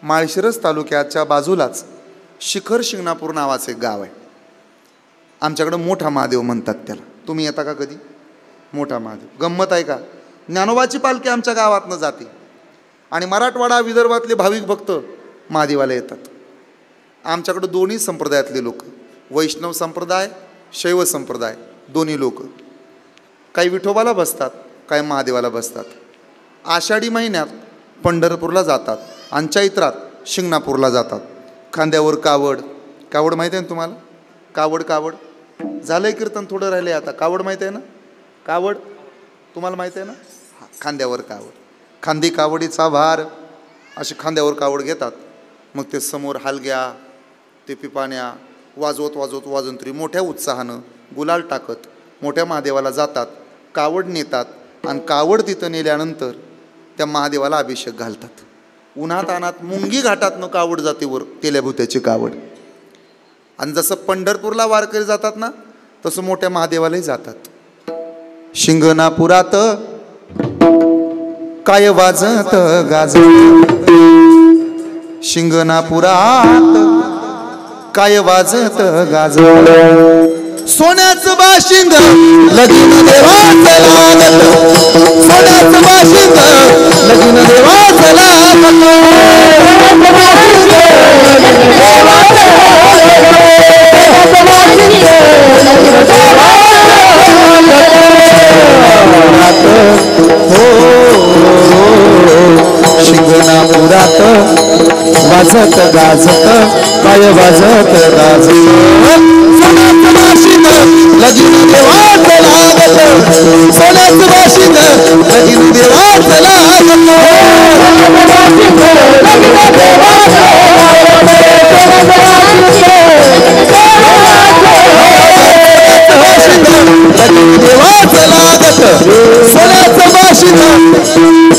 माळशिरस तालुक्याच्या बाजूलाच शिखर शिंगणापूर नावाचे एक गाव आहे. आमच्याकडं मोठा महादेव म्हणतात त्याला. तुम्ही येता का कधी? मोठा महादेव गंमत आहे का? ज्ञानोबाची पालखी आमच्या गावातनं जाते आणि मराठवाडा विदर्भातले भाविक भक्त महादेवाला येतात. आमच्याकडं दोन्ही संप्रदायातले लोक, वैष्णव संप्रदाय, शैव संप्रदाय, दोन्ही लोक काही विठोबाला बसतात, काही महादेवाला बसतात. आषाढी महिन्यात पंढरपूरला जातात आणि चैत्रात शिंगणापूरला जातात. खांद्यावर कावड. कावड माहिती आहे ना तुम्हाला? कावड कावड झालंय कीर्तन, थोडं राहिलं आता. कावड माहिती आहे ना? कावड तुम्हाला माहिती आहे ना? खांद्यावर कावड, खांदी कावडीचा भार, असे खांद्यावर कावड घेतात. मग ते समोर हलग्या, ते पिपाण्या वाजवत वाजवत वाजंत्री मोठ्या उत्साहानं गुलाल टाकत मोठ्या महादेवाला जातात. कावड नेतात आणि कावड तिथं नेल्यानंतर त्या महादेवाला अभिषेक घालतात. उन्हात अनात मुंगी घाटातनं कावड जाते वर, तेल्याभुत्याची कावड. आणि जसं पंढरपूरला वारकरी जातात ना, तसं मोठ्या महादेवालाही जातात. शिंगणापुरात काय वाजत गाजत, शिंगणापुरात काय वाजत गाजत, सोन्याचं बाशिंग लगीन देवाचं लागत, सोन्याचं बाशिंग लगीन देवाचं लागत, शिंगणापुरात वाजत गाजत काय वाजत गाजत, सोन्याचं बाशिंग लगीन देवाचं लागत, सोन्याचं बाशिंग लगीन देवाचं लागत, देवाचं लागत, सोन्याचं बाशिंग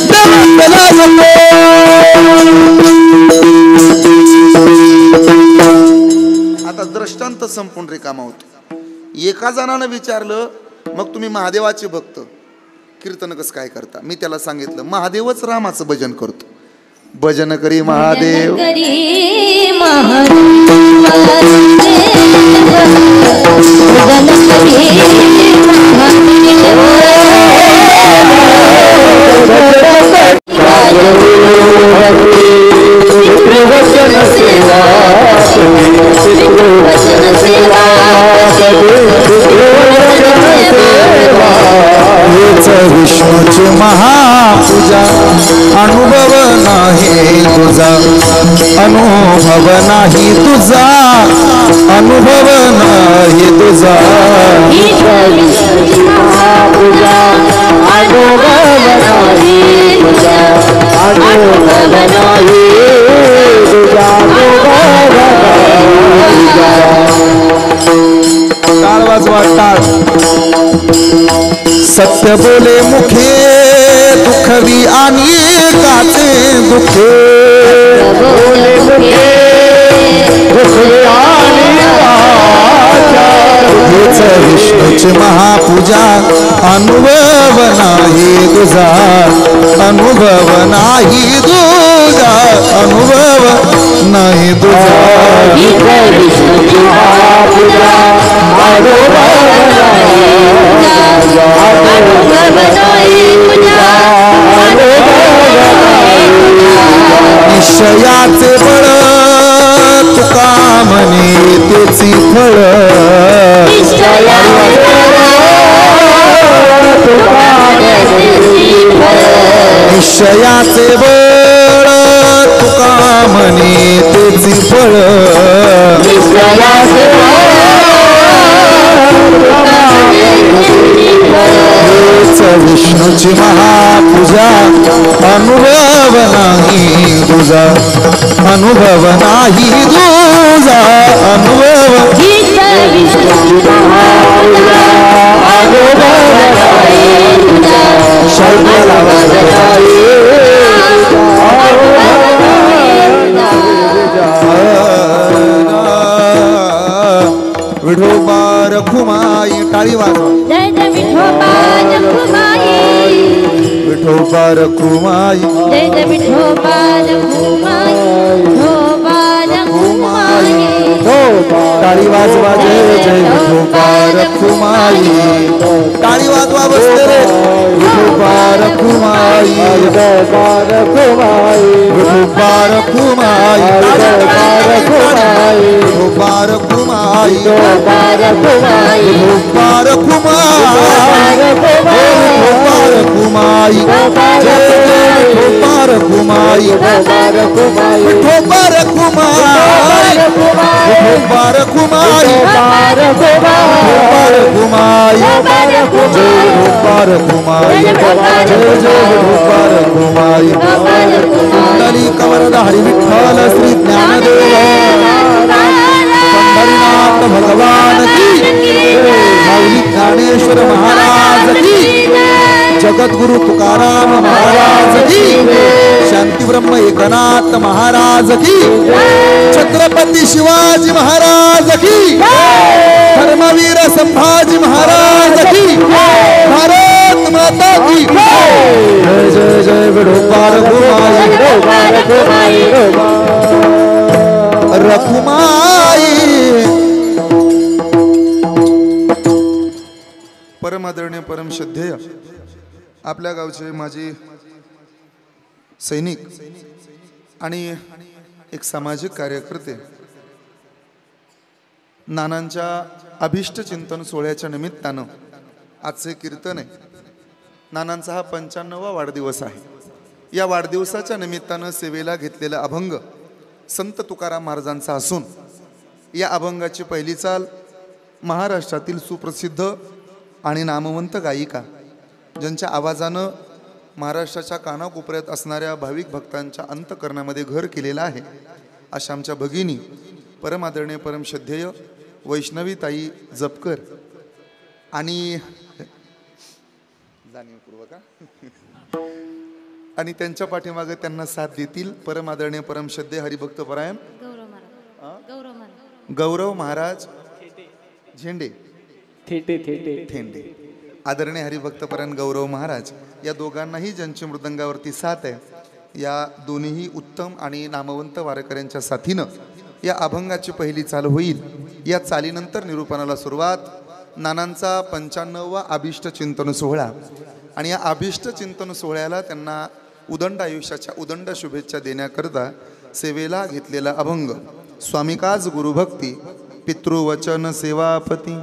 देवाचं लागत. आता दृष्टांत संपून रिकामा होतो. एका जणानं विचारलं, मग तुम्ही महादेवाचे भक्त कीर्तन कसं काय करता? मी त्याला सांगितलं, महादेवच रामाचं भजन करतो. भजन करी महादेव, विष्णूची महापूजा, अनुभव नाही तुझा, अनुभव नाही तुझा, अनुभव नाही तुझा, विष्णूची महापूजा, अनुभव नाही तुझा, अनुभव नाही तुझा, टाळ वाजवा टाळ. सत्य बोले मुखे, दुखवी आणि काचे दुखे, बोले मुखे, दुखवी आणि हेच विष्णूची महापूजा, अनुभव नाही तुझा, अनुभव नाही तुझा, अनुभव नाही तुझा, विष्णूची महापूजा, अनुभव निश्चयाचे बळ तुका म्हणे तेची फळ, निश्चयाचे बळ तुका म्हणे तेची फळ, विष्णूची महापूजा, अनुभव नाही तुझा, अनुभव नाही तुझा, अनुभव विष्णूची महापूजा, अनुभव नाही तुझा, विठोबा रखुमाई. टाळी वाजवा. विठोबा रखुमाई, जय जय विठोबा रखुमाई, जय जय विठोबा रखुमाई टाळी वाजवा बसले रे विठोबा रखुमाई विठोबा रखुमाई विठोबा रखुमाई विठोबा रखुमाई विठोबा रखुमाई विठोबा रखुमाई विठोबा रखुमाई जय जय विठोबा रखुमाई विठोबा रखुमाई विठोबा रखुमाई विठोबा रखुमाई विठोबा रखुमाई जय विठोबा रखुमाई जय जय विठोबा रखुमाई कुंडली कवरधारी विठ्ठल श्री ज्ञानदेव पंढरीनाथ भगवान की माऊली ज्ञानेश्वर महाराज की जगद्गुरु तुकाराम महाराज की शांती ब्रह्म एकनाथ महाराज की छत्रपती शिवाजी महाराज की धर्मवीर संभाजी महाराज की भारत माता की जय जय जय विठोबा रखुमाई रखुमाई परम आदरणीय परम श्रद्धेय आपल्या गावचे माजी सैनिक आणि एक सामाजिक कार्यकर्ते नानांच्या अभिष्ट चिंतन सोहळ्याच्या निमित्तानं आजचे कीर्तन आहे नानांचा हा 95वा वाढदिवस आहे या वाढदिवसाच्या निमित्तानं सेवेला घेतलेला अभंग संत तुकाराम महाराजांचा असून या अभंगाची पहिली चाल महाराष्ट्रातील सुप्रसिद्ध आणि नामवंत गायिका ज्यांच्या आवाजानं महाराष्ट्राच्या कानाकोपऱ्यात असणाऱ्या भाविक भक्तांच्या अंतकरणामध्ये घर केलेलं आहे अशा आमच्या भगिनी परम आदरणीय परम श्रद्धेय वैष्णवी ताई जपकर आणि जाणीवपूर्वक आणि त्यांच्या पाठीमागे त्यांना साथ देतील परम आदरणीय परम श्रद्धेय हरिभक्त परायण गौरव महाराज झेंडे थेंडे आदरणीय हरिभक्तपरायण गौरव महाराज या दोघांनाही ज्यांची मृदंगावरती साथ आहे या दोन्हीही उत्तम आणि नामवंत वारकऱ्यांच्या साथीनं या अभंगाची पहिली चाल होईल या चालीनंतर निरूपणाला सुरुवात नानांचा 95वा अभिष्ट चिंतन सोहळा आणि या अभिष्ट चिंतन सोहळ्याला त्यांना उदंड आयुष्याच्या उदंड शुभेच्छा देण्याकरता सेवेला घेतलेला अभंग स्वामिकाज गुरुभक्ती पितृवचन सेवापती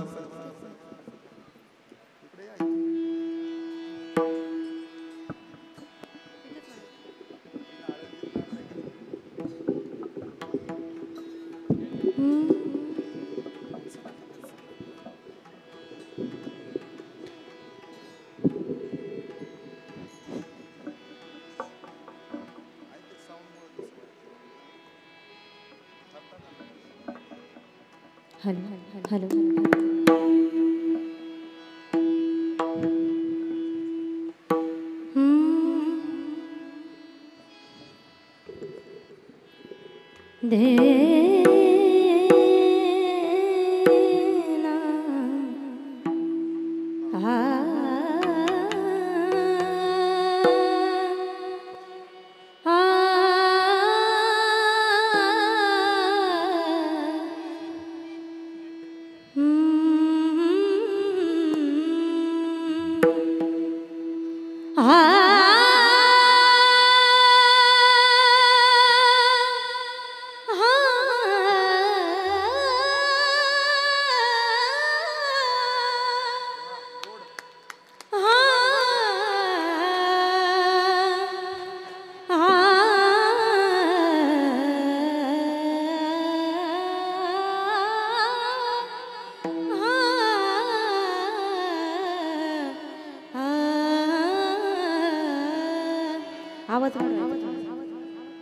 हेलो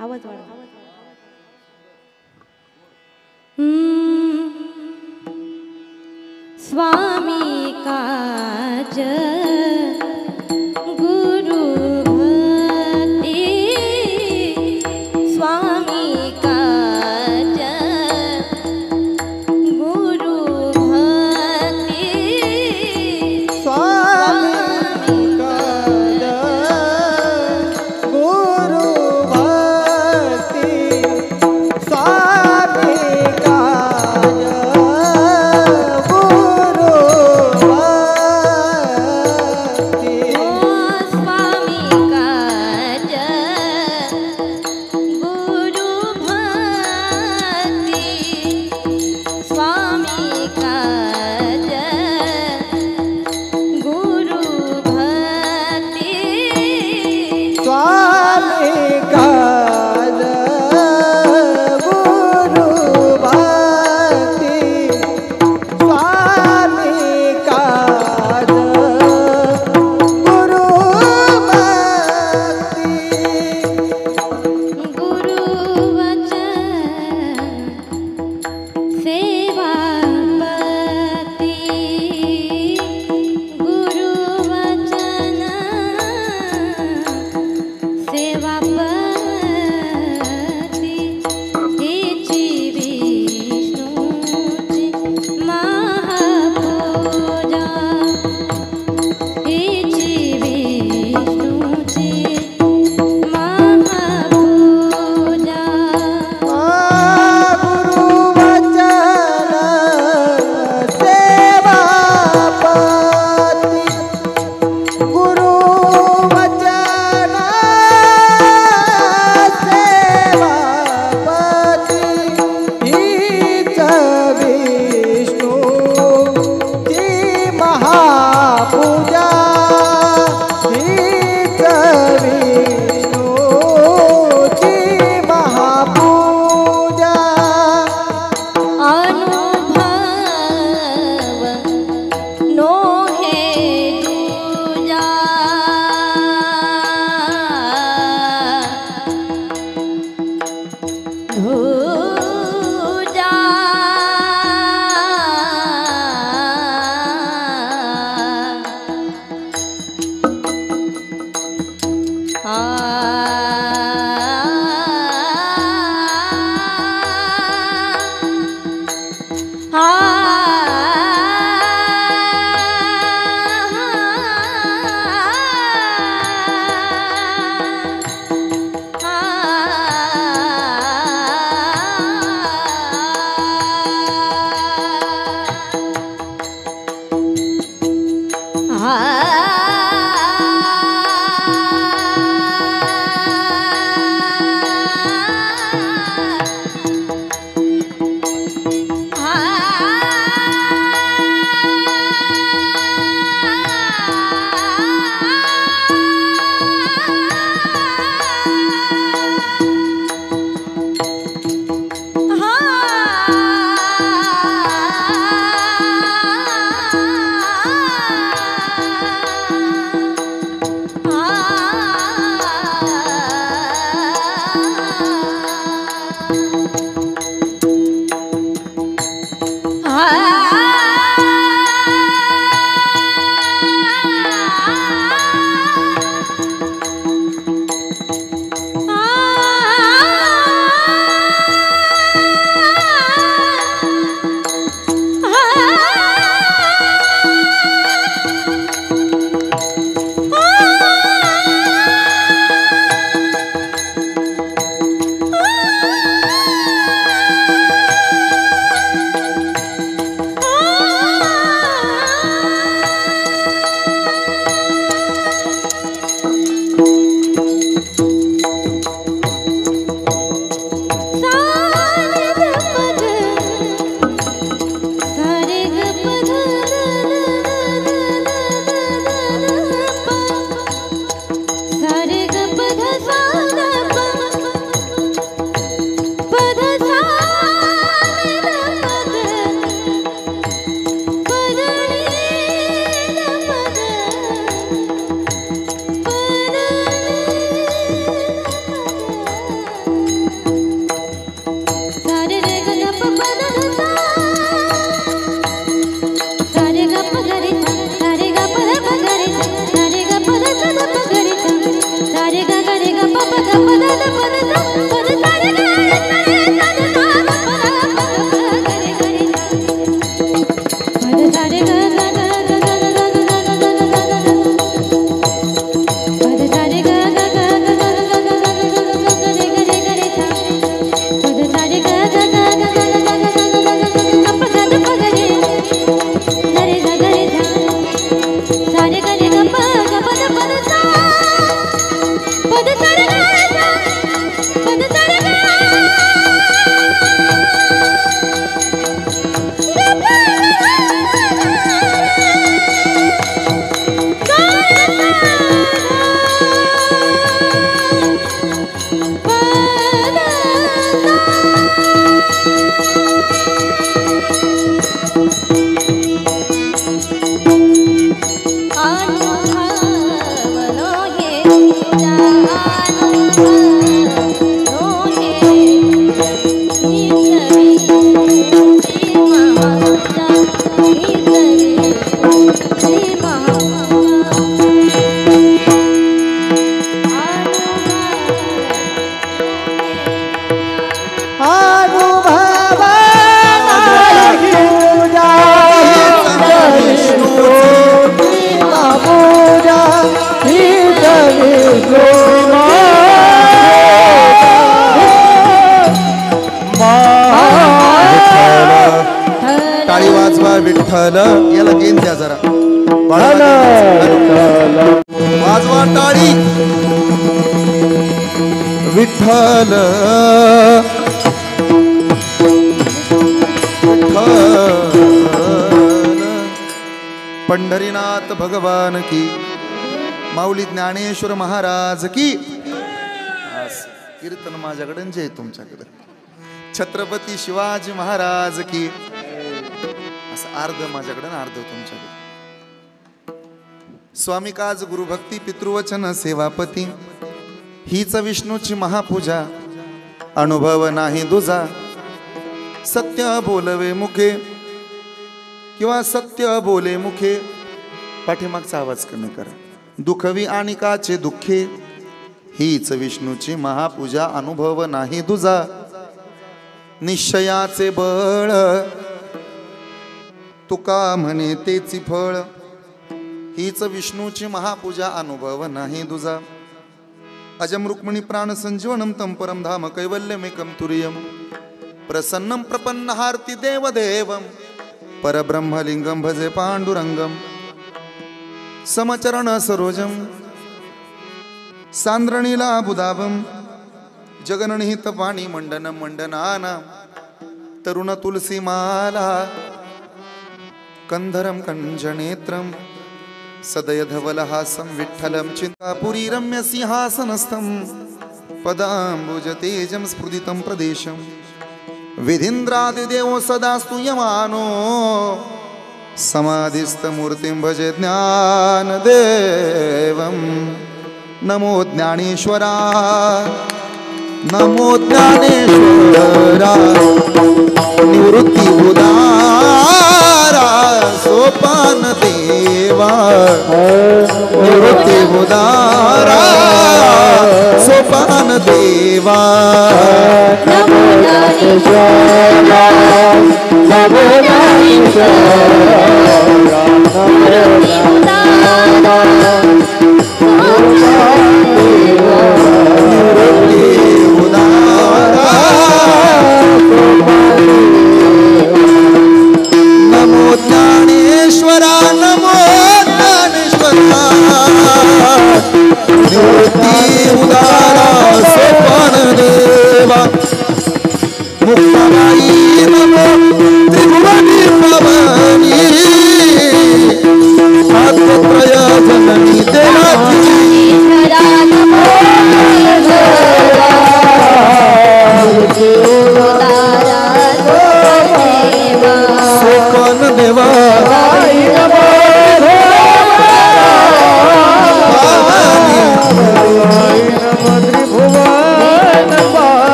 आवाज स्वामी काज गुरु भक्ति स्वामी काज गुरु भक्ति स्वामी काज गुरु भक्ति स्वामी काज धूजा विठ्ठल याला गेन द्या जरा वाजवा टाळी विठ्ठल पंढरीनाथ भगवान की माऊली ज्ञानेश्वर महाराज की कीर्तन माझ्याकडे जे तुमच्याकडे छत्रपती शिवाजी महाराज की असं अर्ध माझ्याकडे अर्ध तुमच्याकडे स्वामी काज गुरुभक्ती पितृवचन सेवापती हीच विष्णूची महापूजा अनुभव नाही दुजा, सत्य बोलवे मुखे किंवा सत्य बोले मुखे. पाठीमागचा आवाज कमी करा. दुखवी आणि काचे दुःखे, हीच विष्णूची महापूजा. अनुभव नाही दुजा, निश्चयाचे बळ, तुका म्हणे तेची फळ. हीच विष्णूची महापूजा. अनुभव नाही दुजा. अजम रुक्मिणी प्राण संजीवनम तम परम धाम कैवल्यमेकम तुर्यम. प्रसन्नम प्रपन्न हार्ति देवदेवम, परब्रह्मलिंगम भजे पांडुरंगम. समचरण सरोजम सांद्रणीला बुदाभम, जगननिहित पाणी मंडनम मंडनाना. तरुण तुलसी माला कंधरम कंजनेत्रम, सदय धवलहासं विठ्ठलं चिंतापुरी रम्य सिंहासनस्थं. पदांबुज तेजं स्फुरितं प्रदेशं, विधीन्द्रादिदेवो सदा स्तूयमानो. समाधिस्थमूर्तिं भजे ज्ञानदेवं. नमो ज्ञानेश्वरा, नमो ज्ञानेश्वरा. निवृत्ती उदारा सोपान देवा, निवृत्ती उदारा सोपान देवा. नमो ज्ञानेश्वरा, नमो ज्ञानेश्वरा. नमो ज्ञानेश्वरा, नमो ज्ञानेश्वरा. निवृत्ती उदारा सोपान देवा. मुक्ताबाई नमो त्रिभुवनी भवानी, आत्मत्रय जननी देवाची. सोपान देवा.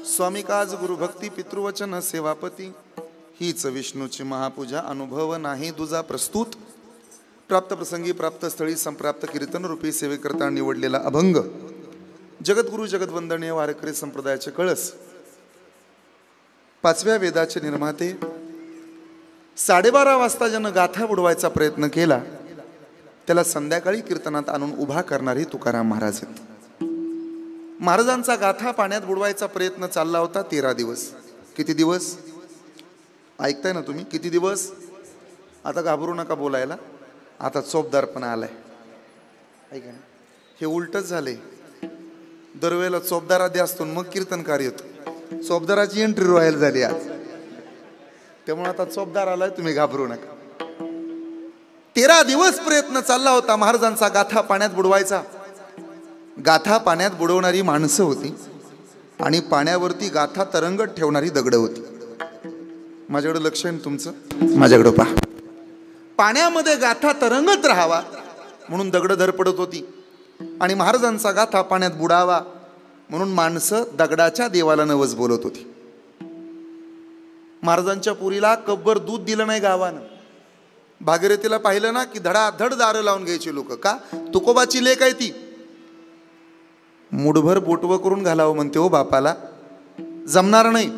स्वामी काज गुरुभक्ती पितृवचन सेवापती, हीच विष्णूची महापूजा. अनुभव नाही दुजा. प्रस्तुत प्राप्त प्रसंगी प्राप्त स्थळी संप्राप्त कीर्तन रूपी सेवेकरता निवडलेला अभंग. जगद्गुरु जगद्वंदनीय वारकरी संप्रदायाचे कळस, पाचव्या वेदाचे निर्माते. 12:30 वाजता ज्यानं गाथा बुडवायचा प्रयत्न केला त्याला संध्याकाळी कीर्तनात आणून उभा करणारी तुकाराम महाराज आहेत. महाराजांचा गाथा पाण्यात बुडवायचा प्रयत्न चालला होता 13 दिवस. किती दिवस ऐकताय ना तुम्ही? किती दिवस? आता घाबरू नका बोलायला, आता चोपदारपणा आलाय. ऐका ना, हे उलटच झाले. दरवेळेला चोपदार आधी असतो मग कीर्तनकार येतो. चोपदाराची एंट्री रॉयल झाली आज, त्यामुळे आता चोपदार आलाय, तुम्ही घाबरू नका. 13 दिवस प्रयत्न चालला होता महाराजांचा गाथा पाण्यात बुडवायचा. गाथा पाण्यात बुडवणारी माणसं होती आणि पाण्यावरती गाथा तरंगत ठेवणारी दगड होती. माझ्याकडे लक्ष आहे तुमचं, माझ्याकडे पहा. पाण्यामध्ये गाथा तरंगत राहावा म्हणून दगड धरपडत होती आणि महाराजांचा गाथा पाण्यात बुडावा म्हणून माणसं दगडाच्या देवाला नवस बोलत होती. महाराजांच्या पुरीला कब्बर दूध दिलं नाही गावानं. भागीरथीला पाहिलं ना की धडाधड दारं लावून घ्यायची लोक. का? तुकोबाची लेक आहे ती. मुठभर बोटवं करून घालावं म्हणते हो बापाला, जमणार नाही.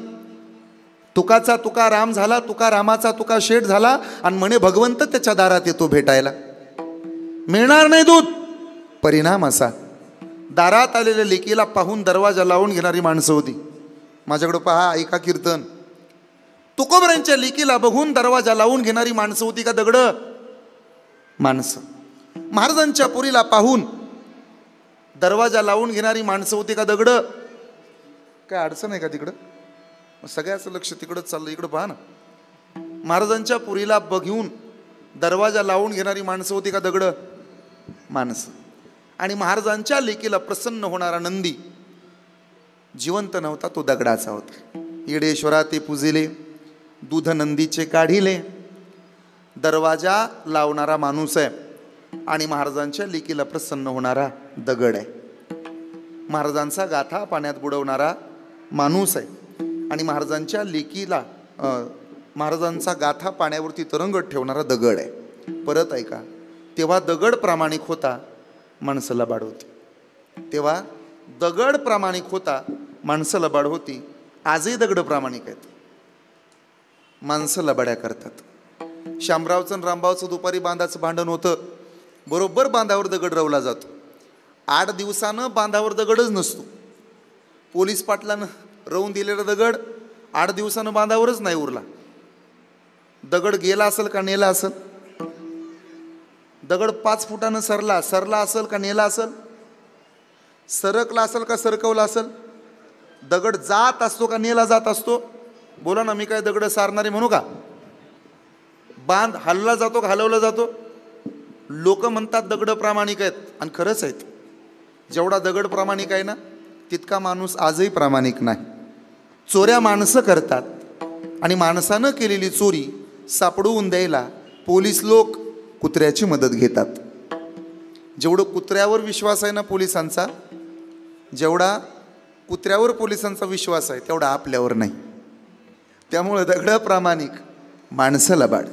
तुकाचा तुका राम झाला, तुका रामाचा तुका शेठ झाला आणि म्हणे भगवंत त्याच्या दारात येतो भेटायला. मिळणार नाही दूध. परिणाम असा, दारात आलेल्या लेकीला पाहून दरवाजा लावून घेणारी माणसं होती. माझ्याकडे पहा, ऐका कीर्तन. तुकोबरांच्या लेकीला बघून दरवाजा लावून घेणारी माणसं होती का दगड? माणसं. महाराजांच्या पुरीला पाहून दरवाजा लावून घेणारी माणसं होती का दगड? काय अडचण आहे का तिकडं? सगळ्याचं लक्ष तिकडंच चाललं. इकडं पहा ना. महाराजांच्या पुरीला बघून दरवाजा लावून घेणारी माणसं होती का दगड? माणसं. आणि महाराजांच्या लेकीला प्रसन्न होणारा नंदी जिवंत नव्हता, तो दगडाचा होता. येडेश्वरा ते पूजिले, दूध नंदीचे काढिले. दरवाजा लावणारा माणूस आहे आणि महाराजांच्या लेकीला प्रसन्न होणारा दगड आहे. महाराजांचा गाथा पाण्यात बुडवणारा माणूस आहे आणि महाराजांच्या लेकीला महाराजांचा गाथा पाण्यावरती तरंगत ठेवणारा दगड आहे. परत ऐका, तेव्हा दगड प्रामाणिक होता, माणसं लबाड होती. तेव्हा दगड प्रामाणिक होता, माणसं लबाड होती. आजही दगड प्रामाणिक आहेत, माणसं लबाड्या करतात. शामरावचं आणि रामभाऊचं दुपारी बांधाचं भांडण होतं. बरोबर बांधावर दगड रवला जातो. 8 दिवसानं बांधावर दगडच नसतो. पोलीस पाटलानं रवून दिलेला दगड 8 दिवसानं बांधावरच नाही उरला. दगड गेला असेल का नेला असेल? दगड 5 फुटानं सरला असेल का नेला असेल? सरकला असेल का सरकवला असेल? दगड जात असतो का नेला जात असतो? बोला ना, मी काय दगड सारणारे म्हणू का? बांध हलला जातो का हलवला जातो? लोक म्हणतात दगड प्रामाणिक आहेत, आणि खरंच आहेत. जेवढा दगड प्रामाणिक आहे ना, तितका माणूस आजही प्रामाणिक नाही. चोऱ्या माणसं करतात आणि माणसानं केलेली चोरी सापडवून द्यायला पोलीस लोक कुत्र्याची मदत घेतात. जेवढं कुत्र्यावर विश्वास आहे ना पोलिसांचा, जेवढा कुत्र्यावर पोलिसांचा विश्वास आहे तेवढा आपल्यावर नाही. त्यामुळे दगड प्रामाणिक, माणसं लबाड.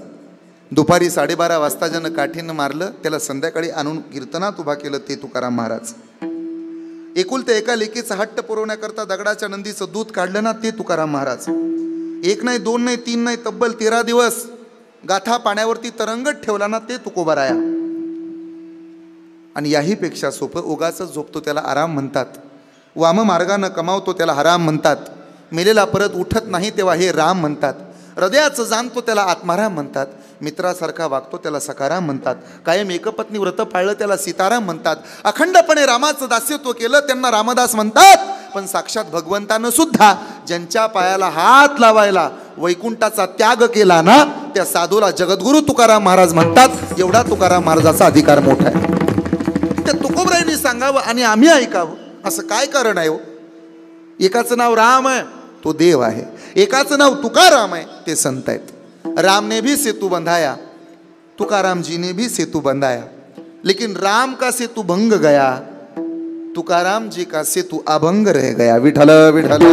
दुपारी 12:30 वाजता ज्यानं काठीनं मारलं त्याला संध्याकाळी आणून कीर्तनात उभा केलं ते तुकाराम महाराज. एकुलत्या एका लेकीचा हट्ट पुरवण्याकरता दगडाच्या नंदीचं दूध काढलं ना ते तुकाराम महाराज. 1 नाही 2 नाही 3 नाही तब्बल 13 दिवस गाथा पाण्यावरती तरंगत ठेवला ना ते तुकोबाराया. आणि याही पेक्षा सोपं, उगाच झोपतो त्याला आराम म्हणतात, वाम मार्गानं कमावतो त्याला हराम म्हणतात, मेलेला परत उठत नाही तेव्हा हे राम म्हणतात, हृदयाचं जाणतो त्याला आत्माराम म्हणतात, मित्रासारखा वागतो त्याला सकाराम म्हणतात, कायम एकपत्नी व्रत पाळलं त्याला सीताराम म्हणतात, अखंडपणे रामाचं दास्यत्व केलं त्यांना रामदास म्हणतात. पण साक्षात भगवंतानं सुद्धा ज्यांच्या पायाला हात लावायला वैकुंठाचा त्याग केला ना त्या साधूला जगद्गुरु तुकाराम महाराज म्हणतात. एवढा तुकाराम महाराजाचा अधिकार मोठा आहे. त्या तुकोबरायांनी सांगावं आणि आम्ही ऐकावं असं काय कारण आहे हो? एकाचं नाव राम आहे तो देव आहे, एकाचं नाव तुकाराम आहे ते संत आहेत. राम ने भी सेतु बंधाया, तुकाराम जी ने भी सेतु बंधाया, लेकिन राम का सेतु भंग गया, तुकाराम जी का सेतु अभंग रह गया. विठल विठल.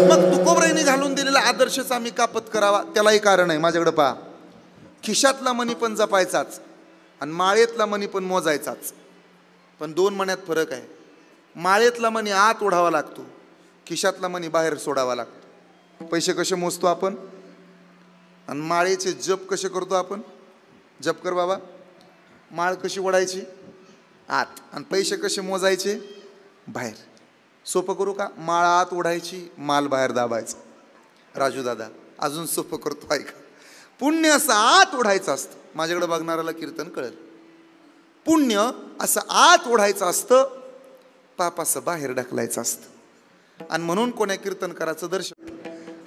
मग तुकोबरायांनी घालून दिलेला आदर्शच आम्ही का पत्करावा? त्यालाही कारण आहे. माझ्याकडे पहा, खिशातला मणी पण जपायचाच आणि माळेतला मणी पण मोजायचाच. पण 2 मण्यात फरक आहे. माळेतला मणी आत ओढावा लागतो, खिशातला मणी बाहेर सोडावा लागतो. पैसे कसे मोजतो आपण आणि माळेचे जप कसे करतो आपण? जप कर बाबा. माळ कशी ओढायची? आत. आणि पैसे कसे मोजायचे? बाहेर. सोपं करू का? माळ आत ओढायची, माल बाहेर दाबायचा. राजू दादा अजून सोपं करतो ऐका. पुण्य असं आत ओढायचं असतं. माझ्याकडे बघणाऱ्याला कीर्तन कळेल. पुण्य असं आत ओढायचं असतं, पाप असं बाहेर ढकलायचं असतं. आणि म्हणून कोण्या कीर्तनकाराचं दर्शन,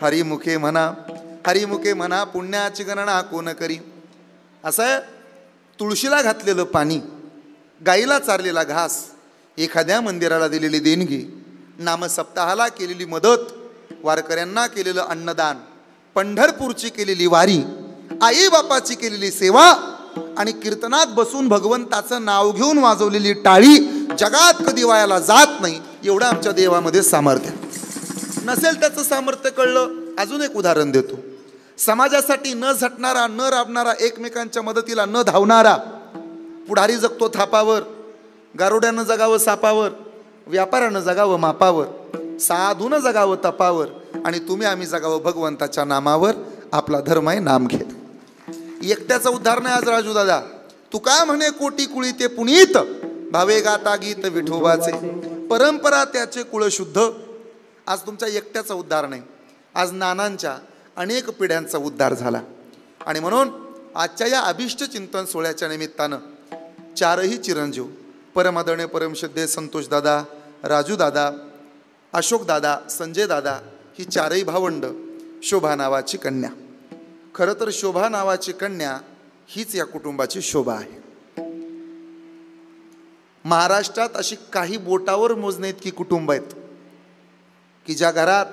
हरिमुखे म्हणा हरिमुखे म्हणा पुण्याची गणना कोण करी. असं आहे, तुळशीला घातलेलं पाणी, गाईला चारलेला घास, एखाद्या मंदिराला दिलेली देणगी, नामसप्ताहाला केलेली मदत, वारकऱ्यांना केलेलं अन्नदान, पंढरपूरची केलेली वारी, आई बापाची केलेली सेवा आणि कीर्तनात बसून भगवंताचं नाव घेऊन वाजवलेली टाळी जगात कधी वायाला जात नाही. एवढं आमच्या देवामध्ये सामर्थ्य. नसेल त्याचं सामर्थ्य कळलं, अजून एक उदाहरण देतो. समाजासाठी न झटणारा, न राबणारा, एकमेकांच्या मदतीला न धावणारा पुढारी जगतो थापावर, गारुड्यानं जगावं सापावर, व्यापारानं जगावं मापावर, साधूनं जगावं तपावर, आणि तुम्ही आम्ही जगावं भगवंताच्या नामावर. आपला धर्म आहे नाम घेत. एकट्याचं उदाहरण आहे आज राजू दादा. तुका म्हणे कोटी कुळी ते पुनीत, भावे गाता गीत विठोबाचे, परंपरा त्याचे कुळ शुद्ध. आज तुमच्या एकट्याचं उदाहरण आहे. आज नानांच्या अनेक पिढ्यांचा उद्धार झाला. आणि म्हणून आजच्या या अभिष्ट चिंतन सोहळ्याच्या निमित्तानं 4ही चिरंजीव, परमादरणे परमश्रद्धेय संतोष दादा, राजू दादा, अशोक दादा, संजय दादा, ही 4ही भावंड, शोभा नावाची कन्या. खरं तर शोभा नावाची कन्या हीच या कुटुंबाची शोभा आहे. महाराष्ट्रात अशी काही बोटावर मोजणे इतकी कुटुंब आहेत की ज्या घरात